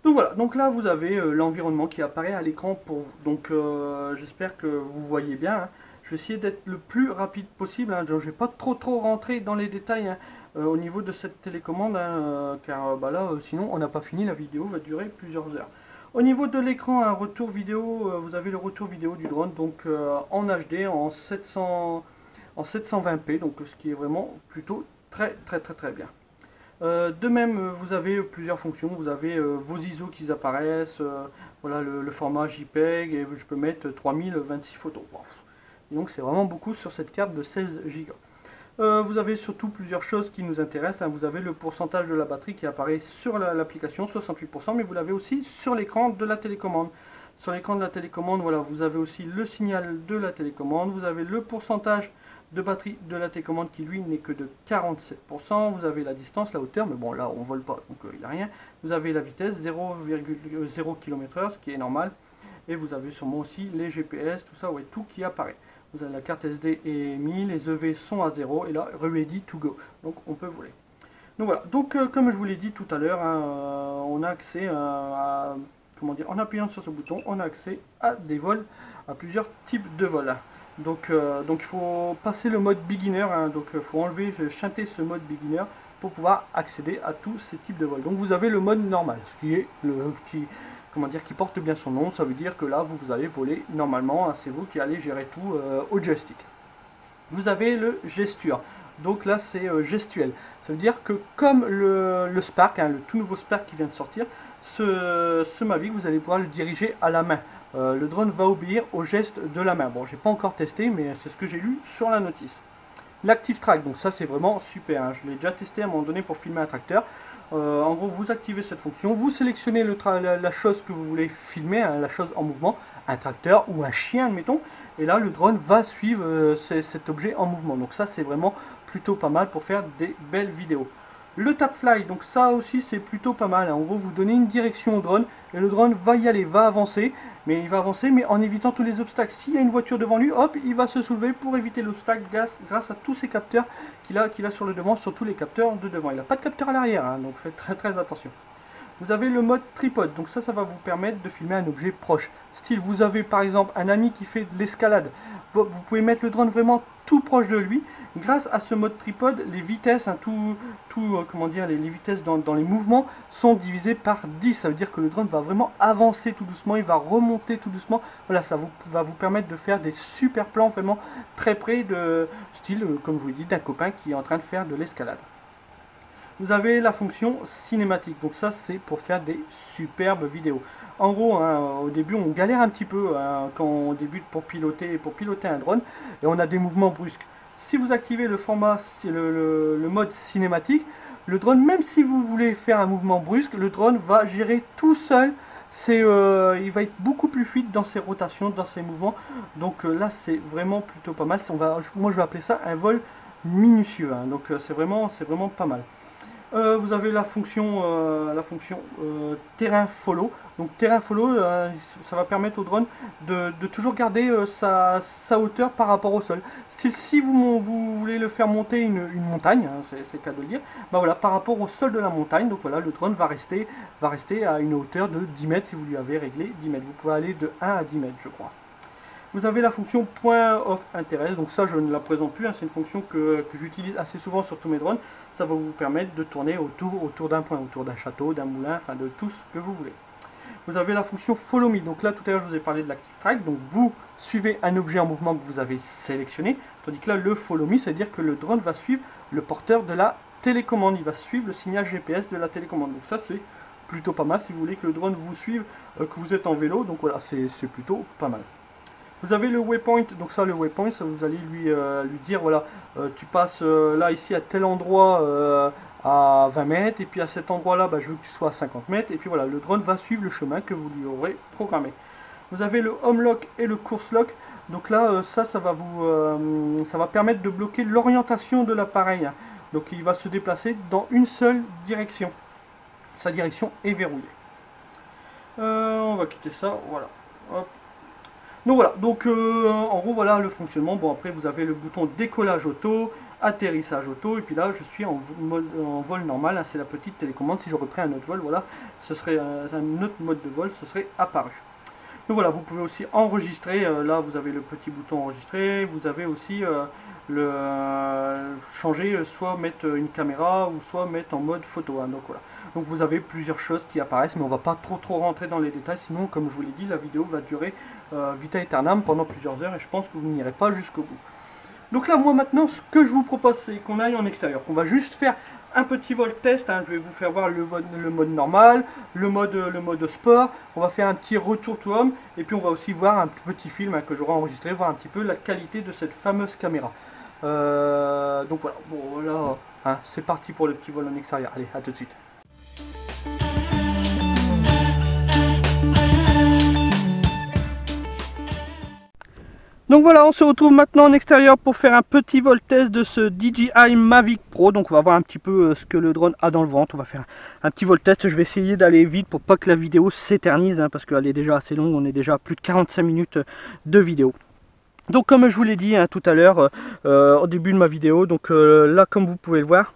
Speaker 1: Donc voilà, donc là vous avez l'environnement qui apparaît à l'écran pour vous. Donc j'espère que vous voyez bien, hein. Je vais essayer d'être le plus rapide possible, hein. Je ne vais pas trop rentrer dans les détails, hein, au niveau de cette télécommande, hein, car bah là sinon on n'a pas fini, la vidéo va durer plusieurs heures. Au niveau de l'écran, un retour vidéo, vous avez le retour vidéo du drone, donc en HD, en 720p, donc ce qui est vraiment plutôt très bien. De même, vous avez plusieurs fonctions, vous avez vos ISO qui apparaissent, voilà le format JPEG, et je peux mettre 3026 photos. Wow. Donc c'est vraiment beaucoup sur cette carte de 16 Go. Vous avez surtout plusieurs choses qui nous intéressent, hein. Vous avez le pourcentage de la batterie qui apparaît sur l'application, 68%, mais vous l'avez aussi sur l'écran de la télécommande. Sur l'écran de la télécommande, voilà, vous avez aussi le signal de la télécommande, vous avez le pourcentage de batterie de la télécommande qui lui n'est que de 47%, vous avez la distance, la hauteur, mais bon là on vole pas donc il n'y a rien, vous avez la vitesse 0,0 km/h, ce qui est normal, et vous avez sûrement aussi les GPS, tout ça, ouais, tout qui apparaît. Vous avez la carte SD est mise, les EV sont à 0, et là ready to go, donc on peut voler. Donc voilà, donc comme je vous l'ai dit tout à l'heure, hein, on a accès à, comment dire, en appuyant sur ce bouton, on a accès à des vols, à plusieurs types de vols. Donc il faut passer le mode beginner, hein, donc il faut enlever, chanter ce mode beginner pour pouvoir accéder à tous ces types de vols. Donc vous avez le mode normal, ce qui est qui porte bien son nom. Ça veut dire que là vous allez voler normalement, hein, c'est vous qui allez gérer tout au joystick. Vous avez le gesture, donc là c'est gestuel. Ça veut dire que comme le Spark, hein, le tout nouveau Spark qui vient de sortir, ce Mavic, vous allez pouvoir le diriger à la main. Le drone va obéir au geste de la main. Bon, j'ai pas encore testé, mais c'est ce que j'ai lu sur la notice. L'Active Track, donc ça c'est vraiment super, hein. Je l'ai déjà testé à un moment donné pour filmer un tracteur. En gros, vous activez cette fonction, vous sélectionnez la chose que vous voulez filmer, hein, la chose en mouvement, un tracteur ou un chien, admettons, et là le drone va suivre cet objet en mouvement. Donc ça c'est vraiment plutôt pas mal pour faire des belles vidéos. Le tap fly, donc ça aussi c'est plutôt pas mal, hein. En gros vous donnez une direction au drone et le drone va y aller, va avancer, mais il va avancer mais en évitant tous les obstacles. S'il y a une voiture devant lui, hop, il va se soulever pour éviter l'obstacle grâce à tous ces capteurs qu'il a sur le devant, surtout les capteurs de devant. Il n'a pas de capteur à l'arrière, hein, donc faites très attention. Vous avez le mode tripod, donc ça va vous permettre de filmer un objet proche. Style, vous avez par exemple un ami qui fait de l'escalade, vous pouvez mettre le drone vraiment tout proche de lui. Grâce à ce mode tripod, les vitesses, hein, comment dire, les vitesses dans les mouvements sont divisées par 10. Ça veut dire que le drone va vraiment avancer tout doucement, il va remonter tout doucement. Voilà, ça va vous permettre de faire des super plans vraiment très près de style, comme je vous l'ai dit, d'un copain qui est en train de faire de l'escalade. Vous avez la fonction cinématique, donc ça c'est pour faire des superbes vidéos. En gros, hein, au début on galère un petit peu, hein, quand on débute pour piloter un drone, et on a des mouvements brusques. Si vous activez le format, le mode cinématique, le drone, même si vous voulez faire un mouvement brusque, le drone va gérer tout seul. Il va être beaucoup plus fluide dans ses rotations, dans ses mouvements. Donc là c'est vraiment plutôt pas mal. Moi je vais appeler ça un vol minutieux, hein. Donc c'est vraiment pas mal. Vous avez la fonction terrain follow. Donc terrain follow, ça va permettre au drone de toujours garder sa hauteur par rapport au sol. Si vous voulez le faire monter une montagne, hein, c'est le cas de le dire, bah voilà, par rapport au sol de la montagne, donc voilà, le drone va rester à une hauteur de 10 mètres si vous lui avez réglé 10 mètres. Vous pouvez aller de 1 à 10 mètres, je crois. Vous avez la fonction point of interest, donc ça je ne la présente plus, hein, c'est une fonction que j'utilise assez souvent sur tous mes drones. Ça va vous permettre de tourner autour d'un point, autour d'un château, d'un moulin, enfin de tout ce que vous voulez. Vous avez la fonction follow me, donc là tout à l'heure je vous ai parlé de l'active track, donc vous suivez un objet en mouvement que vous avez sélectionné, tandis que là le follow me, c'est-à-dire que le drone va suivre le porteur de la télécommande, il va suivre le signal GPS de la télécommande. Donc ça c'est plutôt pas mal si vous voulez que le drone vous suive, que vous êtes en vélo, donc voilà, c'est plutôt pas mal. Vous avez le waypoint, donc ça le waypoint, ça vous allez lui dire voilà, tu passes là ici à tel endroit à 20 mètres, et puis à cet endroit là, je veux que tu sois à 50 mètres, et puis voilà, le drone va suivre le chemin que vous lui aurez programmé. Vous avez le home lock et le course lock, donc là ça va permettre de bloquer l'orientation de l'appareil, hein. Donc il va se déplacer dans une seule direction, sa direction est verrouillée. on va quitter ça, voilà. Hop. Donc voilà, donc en gros voilà le fonctionnement. Bon après vous avez le bouton décollage auto, atterrissage auto, et puis là je suis en vol normal, hein, c'est la petite télécommande. Si je reprends un autre vol, voilà, ce serait un autre mode de vol, ce serait apparu. Donc voilà, vous pouvez aussi enregistrer, là vous avez le petit bouton enregistrer, vous avez aussi changer, soit mettre une caméra ou soit mettre en mode photo, hein, donc voilà. Donc vous avez plusieurs choses qui apparaissent, mais on va pas trop rentrer dans les détails, sinon comme je vous l'ai dit, la vidéo va durer vita aeternam pendant plusieurs heures et je pense que vous n'irez pas jusqu'au bout. Donc là moi maintenant ce que je vous propose c'est qu'on aille en extérieur, qu'on va juste faire un petit vol test, hein. Je vais vous faire voir le mode normal, le mode sport, on va faire un petit retour to home et puis on va aussi voir un petit film, hein, que j'aurai enregistré, voir un petit peu la qualité de cette fameuse caméra. Donc voilà, bon là, hein, c'est parti pour le petit vol en extérieur, allez, à tout de suite. Donc voilà, on se retrouve maintenant en extérieur pour faire un petit vol test de ce DJI Mavic Pro. Donc on va voir un petit peu ce que le drone a dans le ventre. On va faire un petit vol test. Je vais essayer d'aller vite pour pas que la vidéo s'éternise, hein, parce qu'elle est déjà assez longue. On est déjà à plus de 45 minutes de vidéo. Donc comme je vous l'ai dit, hein, tout à l'heure au début de ma vidéo, donc là comme vous pouvez le voir,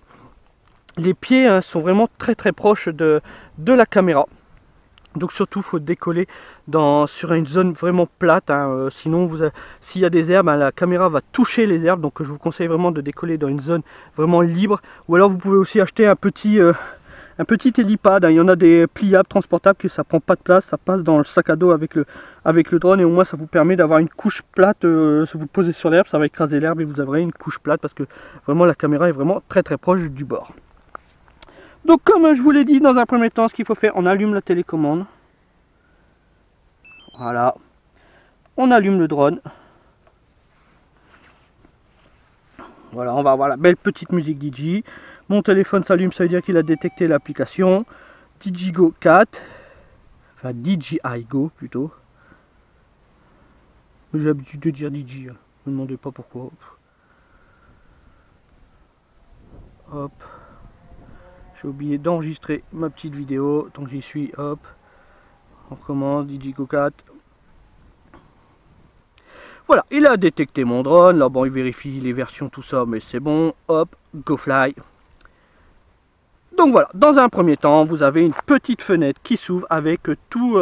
Speaker 1: les pieds, hein, sont vraiment très proches de la caméra. Donc surtout il faut décoller sur une zone vraiment plate, hein, sinon s'il y a des herbes, hein, la caméra va toucher les herbes. Donc je vous conseille vraiment de décoller dans une zone vraiment libre. Ou alors vous pouvez aussi acheter un petit hélipad, hein. Il y en a des pliables, transportables, que ça prend pas de place, ça passe dans le sac à dos avec le drone, et au moins ça vous permet d'avoir une couche plate. Si vous le posez sur l'herbe, ça va écraser l'herbe et vous aurez une couche plate, parce que vraiment la caméra est vraiment très proche du bord. Donc comme je vous l'ai dit, dans un premier temps, ce qu'il faut faire, on allume la télécommande. Voilà. On allume le drone. Voilà, on va avoir la belle petite musique DJ. Mon téléphone s'allume, ça veut dire qu'il a détecté l'application. DJI Go 4. Enfin, DJI Go plutôt. J'ai l'habitude de dire DJI. Ne me demandez pas pourquoi. Hop. J'ai oublié d'enregistrer ma petite vidéo, donc j'y suis, hop, on recommence, DJI Go 4. Voilà, il a détecté mon drone, là bon il vérifie les versions, tout ça, mais c'est bon, hop, Go Fly. Donc voilà, dans un premier temps, vous avez une petite fenêtre qui s'ouvre avec tout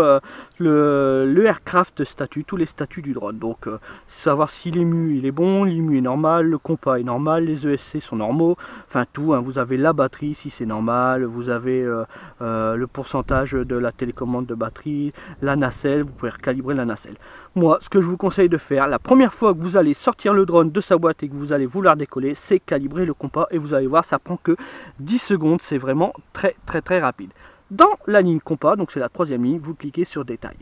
Speaker 1: le aircraft statut, tous les statuts du drone. Donc savoir si l'EMU il est bon, l'EMU est normal, le compas est normal, les ESC sont normaux, enfin tout, hein. Vous avez la batterie si c'est normal, vous avez le pourcentage de la télécommande de batterie, la nacelle, vous pouvez recalibrer la nacelle. Moi, ce que je vous conseille de faire, la première fois que vous allez sortir le drone de sa boîte et que vous allez vouloir décoller, c'est calibrer le compas, et vous allez voir, ça prend que 10 secondes, c'est vraiment très rapide. Dans la ligne compas, donc c'est la troisième ligne, vous cliquez sur détail.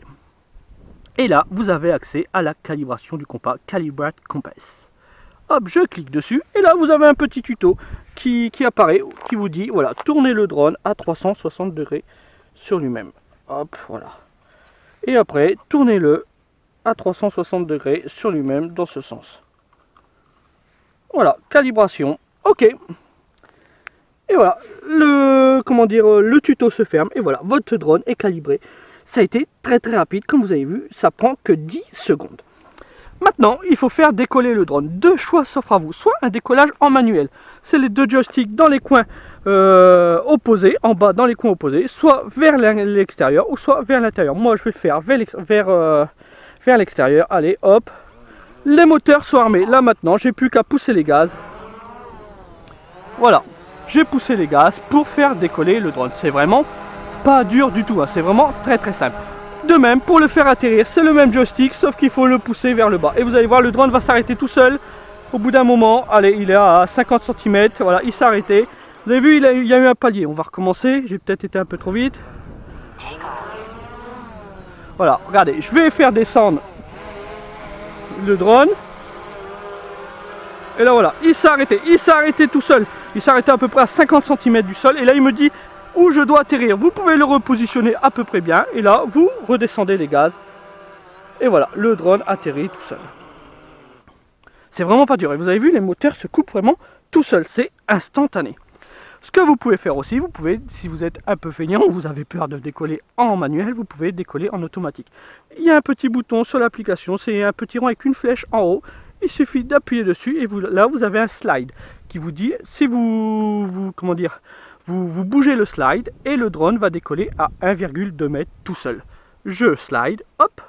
Speaker 1: Et là, vous avez accès à la calibration du compas, Calibrate Compass. Hop, je clique dessus, et là vous avez un petit tuto qui apparaît, qui vous dit, voilà, tournez le drone à 360 degrés sur lui-même. Hop, voilà. Et après, tournez-le à 360 degrés sur lui-même dans ce sens. Voilà, calibration, ok. Et voilà, le tuto se ferme, et voilà, votre drone est calibré. Ça a été très rapide, comme vous avez vu, ça prend que 10 secondes. Maintenant, il faut faire décoller le drone. Deux choix s'offrent à vous, soit un décollage en manuel, c'est les deux joysticks dans les coins opposés, en bas dans les coins opposés, soit vers l'extérieur ou soit vers l'intérieur. Moi je vais le faire vers l'extérieur. Allez, hop, les moteurs sont armés. Là maintenant, j'ai plus qu'à pousser les gaz. Voilà, j'ai poussé les gaz pour faire décoller le drone. C'est vraiment pas dur du tout, hein. C'est vraiment très simple. De même, pour le faire atterrir, c'est le même joystick, sauf qu'il faut le pousser vers le bas. Et vous allez voir, le drone va s'arrêter tout seul. Au bout d'un moment, allez, il est à 50 cm, voilà, il s'est arrêté. Vous avez vu, il y a eu un palier. On va recommencer, j'ai peut-être été un peu trop vite. Voilà, regardez, je vais faire descendre le drone. Et là voilà, il s'est arrêté tout seul. Il s'est arrêté à peu près à 50 cm du sol. Et là il me dit où je dois atterrir. Vous pouvez le repositionner à peu près bien. Et là, vous redescendez les gaz. Et voilà, le drone atterrit tout seul. C'est vraiment pas dur. Et vous avez vu, les moteurs se coupent vraiment tout seul. C'est instantané. Ce que vous pouvez faire aussi, vous pouvez, si vous êtes un peu feignant ou vous avez peur de décoller en manuel, vous pouvez décoller en automatique. Il y a un petit bouton sur l'application, c'est un petit rond avec une flèche en haut. Il suffit d'appuyer dessus et là vous avez un slide qui vous dit si vous bougez le slide et le drone va décoller à 1,2 m tout seul. Je slide, hop,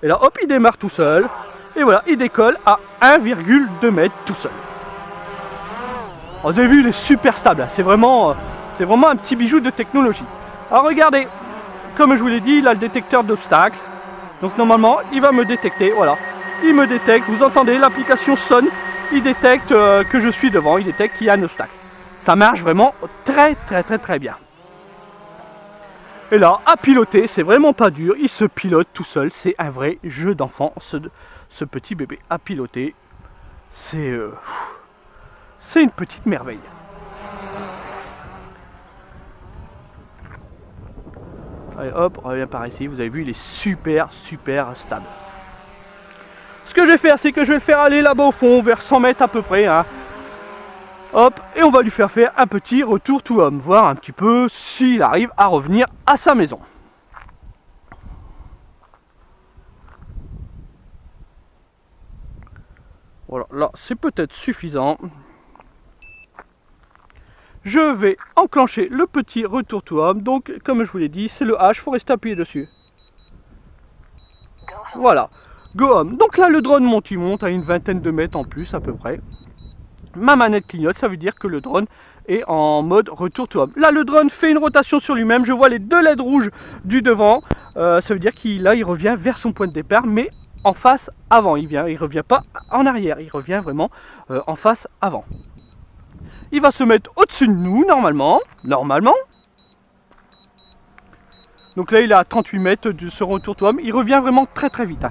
Speaker 1: et là hop il démarre tout seul et voilà il décolle à 1,2 m tout seul. Vous avez vu, il est super stable, c'est vraiment un petit bijou de technologie. Alors regardez, comme je vous l'ai dit, il a le détecteur d'obstacles. Donc normalement, il va me détecter, voilà. Il me détecte, vous entendez, l'application sonne, il détecte que je suis devant, il détecte qu'il y a un obstacle. Ça marche vraiment très bien. Et là, à piloter, c'est vraiment pas dur, il se pilote tout seul, c'est un vrai jeu d'enfant, ce petit bébé à piloter. C'est une petite merveille. Allez hop, on revient par ici, vous avez vu il est super stable. Ce que je vais faire, c'est que je vais le faire aller là-bas au fond, vers 100 mètres à peu près. Hein. Hop, et on va lui faire un petit retour to home, voir un petit peu s'il arrive à revenir à sa maison. Voilà, là c'est peut-être suffisant. Je vais enclencher le petit retour to home. Donc, comme je vous l'ai dit, c'est le H, il faut rester appuyé dessus. Voilà, go home. Donc là, le drone monte, il monte à une vingtaine de mètres en plus à peu près. Ma manette clignote, ça veut dire que le drone est en mode retour to home. Là, le drone fait une rotation sur lui-même. Je vois les deux LED rouges du devant. Ça veut dire qu'il revient vers son point de départ, mais en face avant. Il revient pas en arrière, il revient vraiment en face avant. Il va se mettre au-dessus de nous, normalement. Donc là, il est à 38 mètres de ce retour to home. Il revient vraiment très vite. Hein.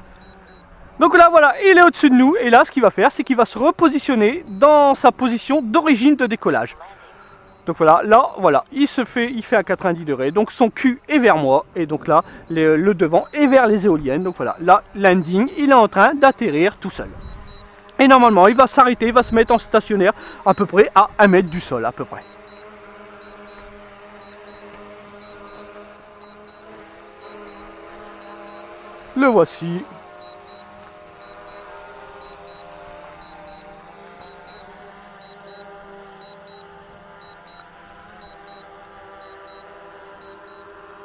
Speaker 1: Donc là, voilà, il est au-dessus de nous. Et là, ce qu'il va faire, c'est qu'il va se repositionner dans sa position d'origine de décollage. Donc voilà, il fait à 90 degrés. Donc son cul est vers moi. Et donc là, le devant est vers les éoliennes. Donc voilà, là, landing, il est en train d'atterrir tout seul. Et normalement, il va s'arrêter, il va se mettre en stationnaire à peu près à 1 mètre du sol, à peu près. Le voici.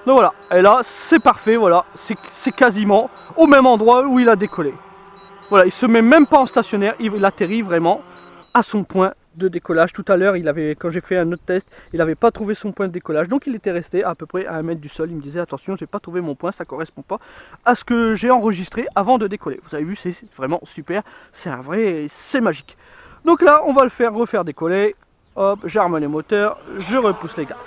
Speaker 1: Donc voilà, et là, c'est parfait, voilà, c'est quasiment au même endroit où il a décollé. Voilà, il se met même pas en stationnaire, il atterrit vraiment à son point de décollage. Tout à l'heure, quand j'ai fait un autre test, il n'avait pas trouvé son point de décollage. Donc il était resté à peu près à 1 mètre du sol. Il me disait attention, j'ai pas trouvé mon point, ça correspond pas à ce que j'ai enregistré avant de décoller. Vous avez vu, c'est vraiment super, c'est magique. Donc là, on va le faire refaire décoller. Hop, j'arme les moteurs, je repousse les gaz.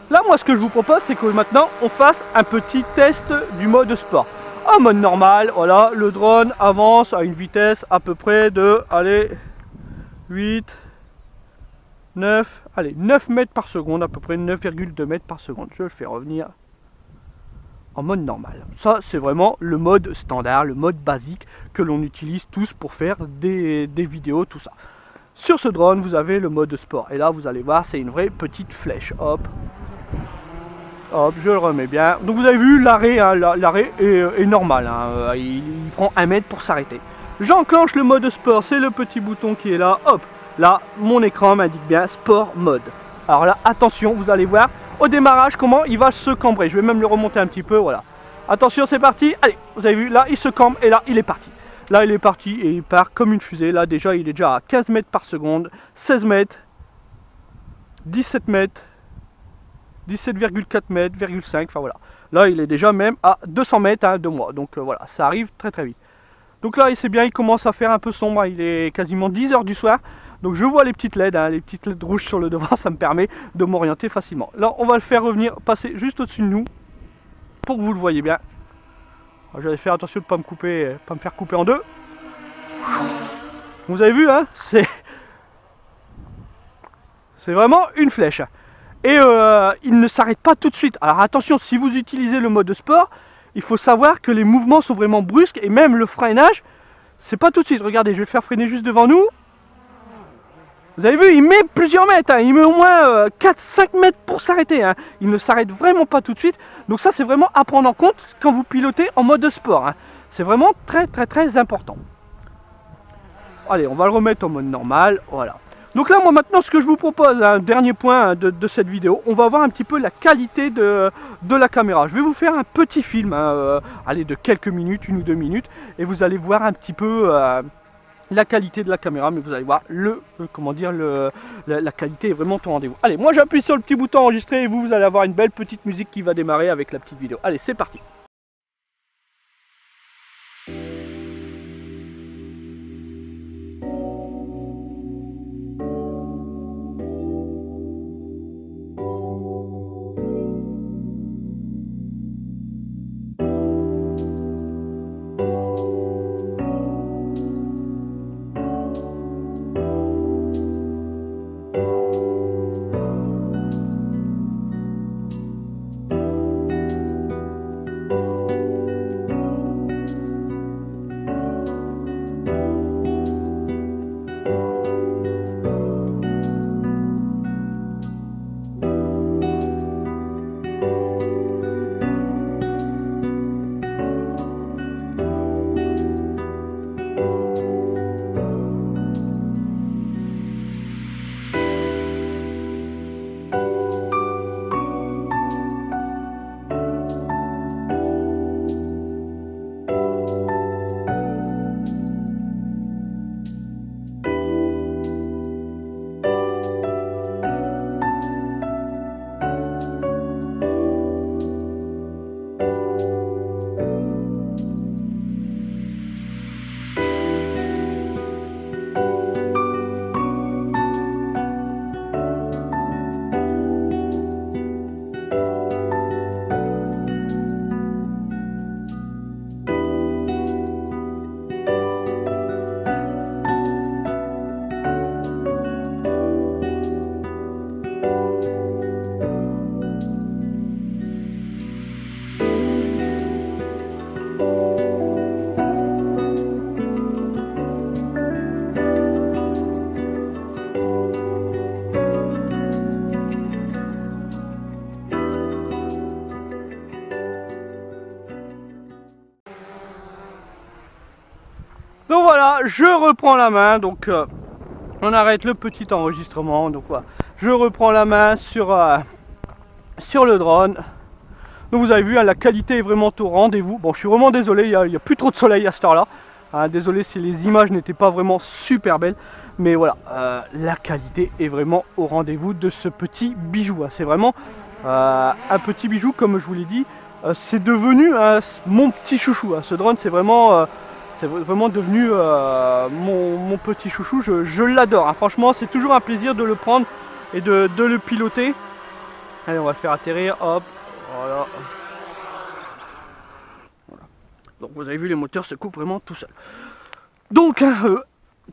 Speaker 1: Là, moi, ce que je vous propose, c'est que maintenant, on fasse un petit test du mode sport. En mode normal, voilà, le drone avance à une vitesse à peu près de, allez, 9 mètres par seconde, à peu près 9,2 mètres par seconde. Je le fais revenir en mode normal. Ça, c'est vraiment le mode standard, le mode basique que l'on utilise tous pour faire des vidéos, tout ça. Sur ce drone, vous avez le mode sport. Et là, vous allez voir, c'est une vraie petite flèche. Hop. Hop, je le remets bien. Donc vous avez vu, l'arrêt est normal. Hein. Il prend 1 mètre pour s'arrêter. J'enclenche le mode sport, c'est le petit bouton qui est là. Hop, là, mon écran m'indique bien sport mode. Alors là, attention, vous allez voir au démarrage comment il va se cambrer. Je vais même le remonter un petit peu, voilà. Attention, c'est parti. Allez, vous avez vu, là, il se cambre et là, il est parti. Là, il est parti et il part comme une fusée. Là, déjà, il est déjà à 15 mètres par seconde, 16 mètres, 17 mètres. 17,4 mètres, 5, enfin voilà. Là, il est déjà même à 200 mètres hein, de moi. Donc voilà, ça arrive très vite. Donc là, c'est bien, il commence à faire un peu sombre. Hein, il est quasiment 10 h du soir. Donc je vois les petites LED, hein, les petites LED rouges sur le devant. Ça me permet de m'orienter facilement. Là, on va le faire revenir, passer juste au-dessus de nous. Pour que vous le voyez bien. Je vais faire attention de ne pas me faire couper en deux. Vous avez vu, hein, c'est vraiment une flèche. Et il ne s'arrête pas tout de suite. Alors attention, si vous utilisez le mode sport, il faut savoir que les mouvements sont vraiment brusques et même le freinage, c'est pas tout de suite. Regardez, je vais le faire freiner juste devant nous. Vous avez vu, il met plusieurs mètres, hein. Il met au moins 4-5 mètres pour s'arrêter, hein. Il ne s'arrête vraiment pas tout de suite. Donc ça c'est vraiment à prendre en compte quand vous pilotez en mode sport, hein. C'est vraiment très important. Allez, on va le remettre en mode normal, voilà. Donc là, moi maintenant, ce que je vous propose, un dernier point de cette vidéo, on va voir un petit peu la qualité de la caméra. Je vais vous faire un petit film, hein, allez, de quelques minutes, 1 ou 2 minutes, et vous allez voir un petit peu la qualité de la caméra, mais vous allez voir la qualité est vraiment au rendez-vous. Allez, moi j'appuie sur le petit bouton enregistrer et vous allez avoir une belle petite musique qui va démarrer avec la petite vidéo. Allez, c'est parti. Donc voilà, je reprends la main, donc on arrête le petit enregistrement, donc voilà, je reprends la main sur le drone. Donc vous avez vu, hein, la qualité est vraiment au rendez-vous. Bon, je suis vraiment désolé, il n'y a plus trop de soleil à cette heure-là. Hein, désolé si les images n'étaient pas vraiment super belles, mais voilà, la qualité est vraiment au rendez-vous de ce petit bijou. Hein. C'est vraiment un petit bijou, comme je vous l'ai dit, c'est devenu mon petit chouchou. Hein. Ce drone, c'est vraiment devenu mon petit chouchou. Je l'adore, hein. Franchement, c'est toujours un plaisir de le prendre et de le piloter. Allez, on va le faire atterrir, hop, voilà. Donc vous avez vu, les moteurs se coupent vraiment tout seul. Donc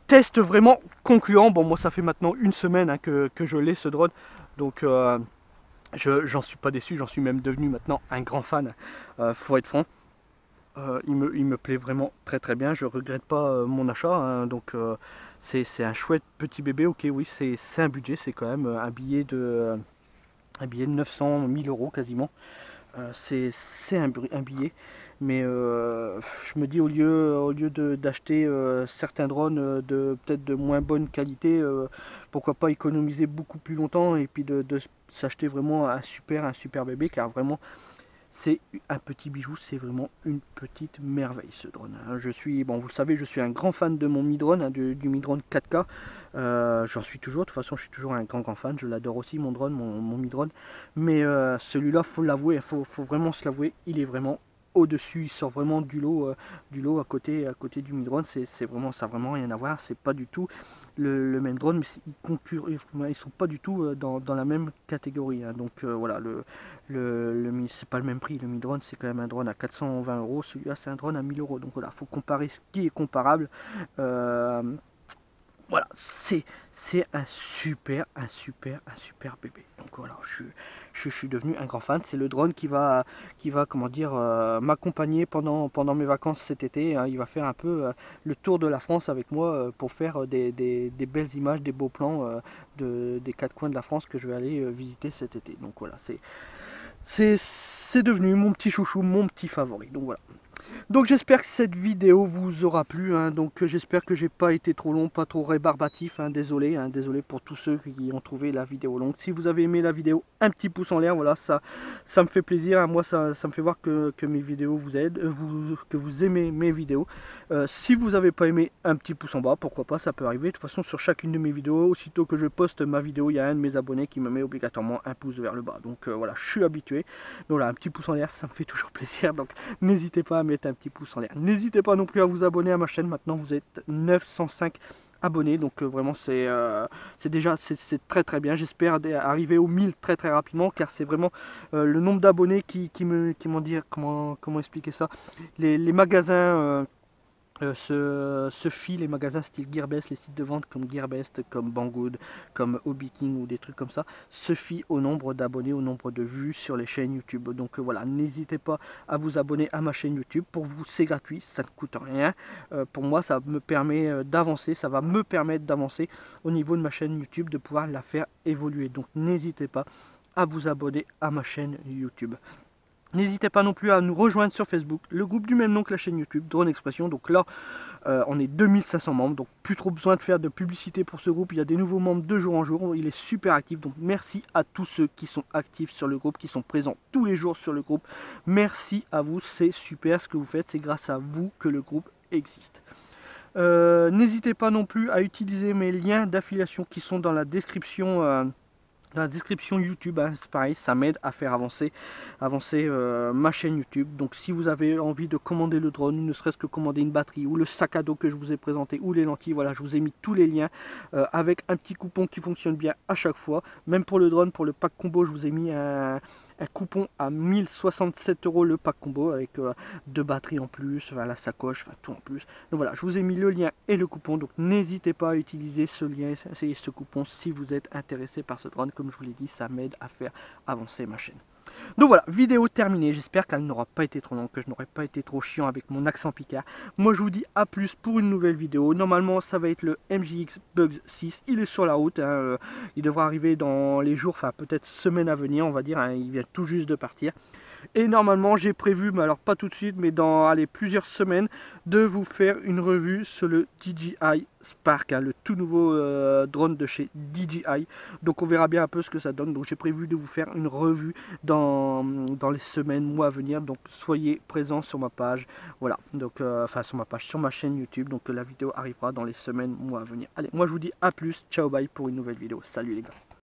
Speaker 1: test vraiment concluant. Bon, moi ça fait maintenant 1 semaine, hein, que je l'ai, ce drone. Donc j'en suis pas déçu, j'en suis même devenu maintenant un grand fan. Faut être franc. Il me plaît vraiment très bien. Je regrette pas mon achat, hein. Donc c'est un chouette petit bébé. Ok, oui, c'est un budget, c'est quand même un billet de 900 000 euros quasiment. C'est un billet, mais je me dis, au lieu d'acheter certains drones peut-être de moins bonne qualité, pourquoi pas économiser beaucoup plus longtemps et puis de s'acheter vraiment un super bébé, car vraiment c'est un petit bijou, c'est vraiment une petite merveille ce drone. Je suis, bon, vous le savez, je suis un grand fan de mon Mi Drone, hein, du Mi Drone 4K. J'en suis toujours, de toute façon je suis toujours un grand fan, je l'adore aussi mon drone, mon Mi Drone. Mais celui-là, faut l'avouer, faut vraiment se l'avouer, il est vraiment au-dessus, il sort vraiment du lot à côté du Mi Drone. C'est vraiment, ça n'a vraiment rien à voir, c'est pas du tout le même drone, mais ils sont pas du tout dans la même catégorie, hein. Donc voilà, c'est pas le même prix. Le Mi Drone, c'est quand même un drone à 420 euros, celui-là c'est un drone à 1000 euros. Donc voilà, faut comparer ce qui est comparable. Voilà, c'est un super bébé. Donc voilà, je suis devenu un grand fan. C'est le drone qui va comment dire, m'accompagner pendant mes vacances cet été, hein. Il va faire un peu le tour de la France avec moi pour faire des belles images, des beaux plans des quatre coins de la France que je vais aller visiter cet été. Donc voilà, c'est devenu mon petit chouchou, mon petit favori. Donc voilà. Donc j'espère que cette vidéo vous aura plu, hein. Donc j'espère que j'ai pas été trop long, pas trop rébarbatif, hein. Désolé, hein, désolé pour tous ceux qui ont trouvé la vidéo longue. Si vous avez aimé la vidéo, un petit pouce en l'air, voilà, ça me fait plaisir, hein. Moi ça me fait voir que mes vidéos vous aident, que vous aimez mes vidéos. Si vous n'avez pas aimé, un petit pouce en bas, pourquoi pas, ça peut arriver. De toute façon, sur chacune de mes vidéos, aussitôt que je poste ma vidéo, il y a un de mes abonnés qui me met obligatoirement un pouce vers le bas. Donc voilà, je suis habitué. Donc voilà, un petit pouce en l'air, ça me fait toujours plaisir. Donc n'hésitez pas à mettre un petit pouce en l'air. N'hésitez pas non plus à vous abonner à ma chaîne. Maintenant, vous êtes 905 abonnés. Donc vraiment, c'est déjà c'est très très bien. J'espère arriver aux 1000 très très rapidement, car c'est vraiment le nombre d'abonnés qui m'ont dit, comment expliquer ça. Les magasins se fient, les magasins style Gearbest, les sites de vente comme Gearbest, comme Banggood, comme Hobby King ou des trucs comme ça, se fient au nombre d'abonnés, au nombre de vues sur les chaînes YouTube. Donc voilà, n'hésitez pas à vous abonner à ma chaîne YouTube. Pour vous, c'est gratuit, ça ne coûte rien. Pour moi, ça me permet d'avancer, ça va me permettre d'avancer au niveau de ma chaîne YouTube, de pouvoir la faire évoluer. Donc n'hésitez pas à vous abonner à ma chaîne YouTube. N'hésitez pas non plus à nous rejoindre sur Facebook, le groupe du même nom que la chaîne YouTube, Drone Expression. Donc là, on est 2500 membres, donc plus trop besoin de faire de publicité pour ce groupe. Il y a des nouveaux membres de jour en jour, il est super actif. Donc merci à tous ceux qui sont actifs sur le groupe, qui sont présents tous les jours sur le groupe. Merci à vous, c'est super ce que vous faites, c'est grâce à vous que le groupe existe. N'hésitez pas non plus à utiliser mes liens d'affiliation qui sont dans la description. Dans la description YouTube, hein, c'est pareil, ça m'aide à faire avancer ma chaîne YouTube. Donc si vous avez envie de commander le drone, ne serait-ce que commander une batterie ou le sac à dos que je vous ai présenté ou les lentilles, voilà, je vous ai mis tous les liens avec un petit coupon qui fonctionne bien à chaque fois. Même pour le drone, pour le pack combo, je vous ai mis un coupon à 1067 € le pack combo avec 2 batteries en plus, enfin, la sacoche, enfin, tout en plus. Donc voilà, je vous ai mis le lien et le coupon, donc n'hésitez pas à utiliser ce lien et ce coupon si vous êtes intéressé par ce drone. Comme je vous l'ai dit, ça m'aide à faire avancer ma chaîne. Donc voilà, vidéo terminée, j'espère qu'elle n'aura pas été trop longue, que je n'aurai pas été trop chiant avec mon accent picard. Moi je vous dis à plus pour une nouvelle vidéo. Normalement ça va être le MJX Bugs 6, il est sur la route, hein, il devra arriver dans les jours, enfin peut-être semaine à venir on va dire, hein, il vient tout juste de partir. Et normalement j'ai prévu, mais alors pas tout de suite, mais dans plusieurs semaines, de vous faire une revue sur le DJI Spark, hein, le tout nouveau drone de chez DJI. Donc on verra bien un peu ce que ça donne. Donc j'ai prévu de vous faire une revue dans les semaines, mois à venir. Donc soyez présents sur ma page, voilà, donc enfin sur ma page, sur ma chaîne YouTube. Donc la vidéo arrivera dans les semaines, mois à venir. Allez, moi je vous dis à plus, ciao bye pour une nouvelle vidéo. Salut les gars.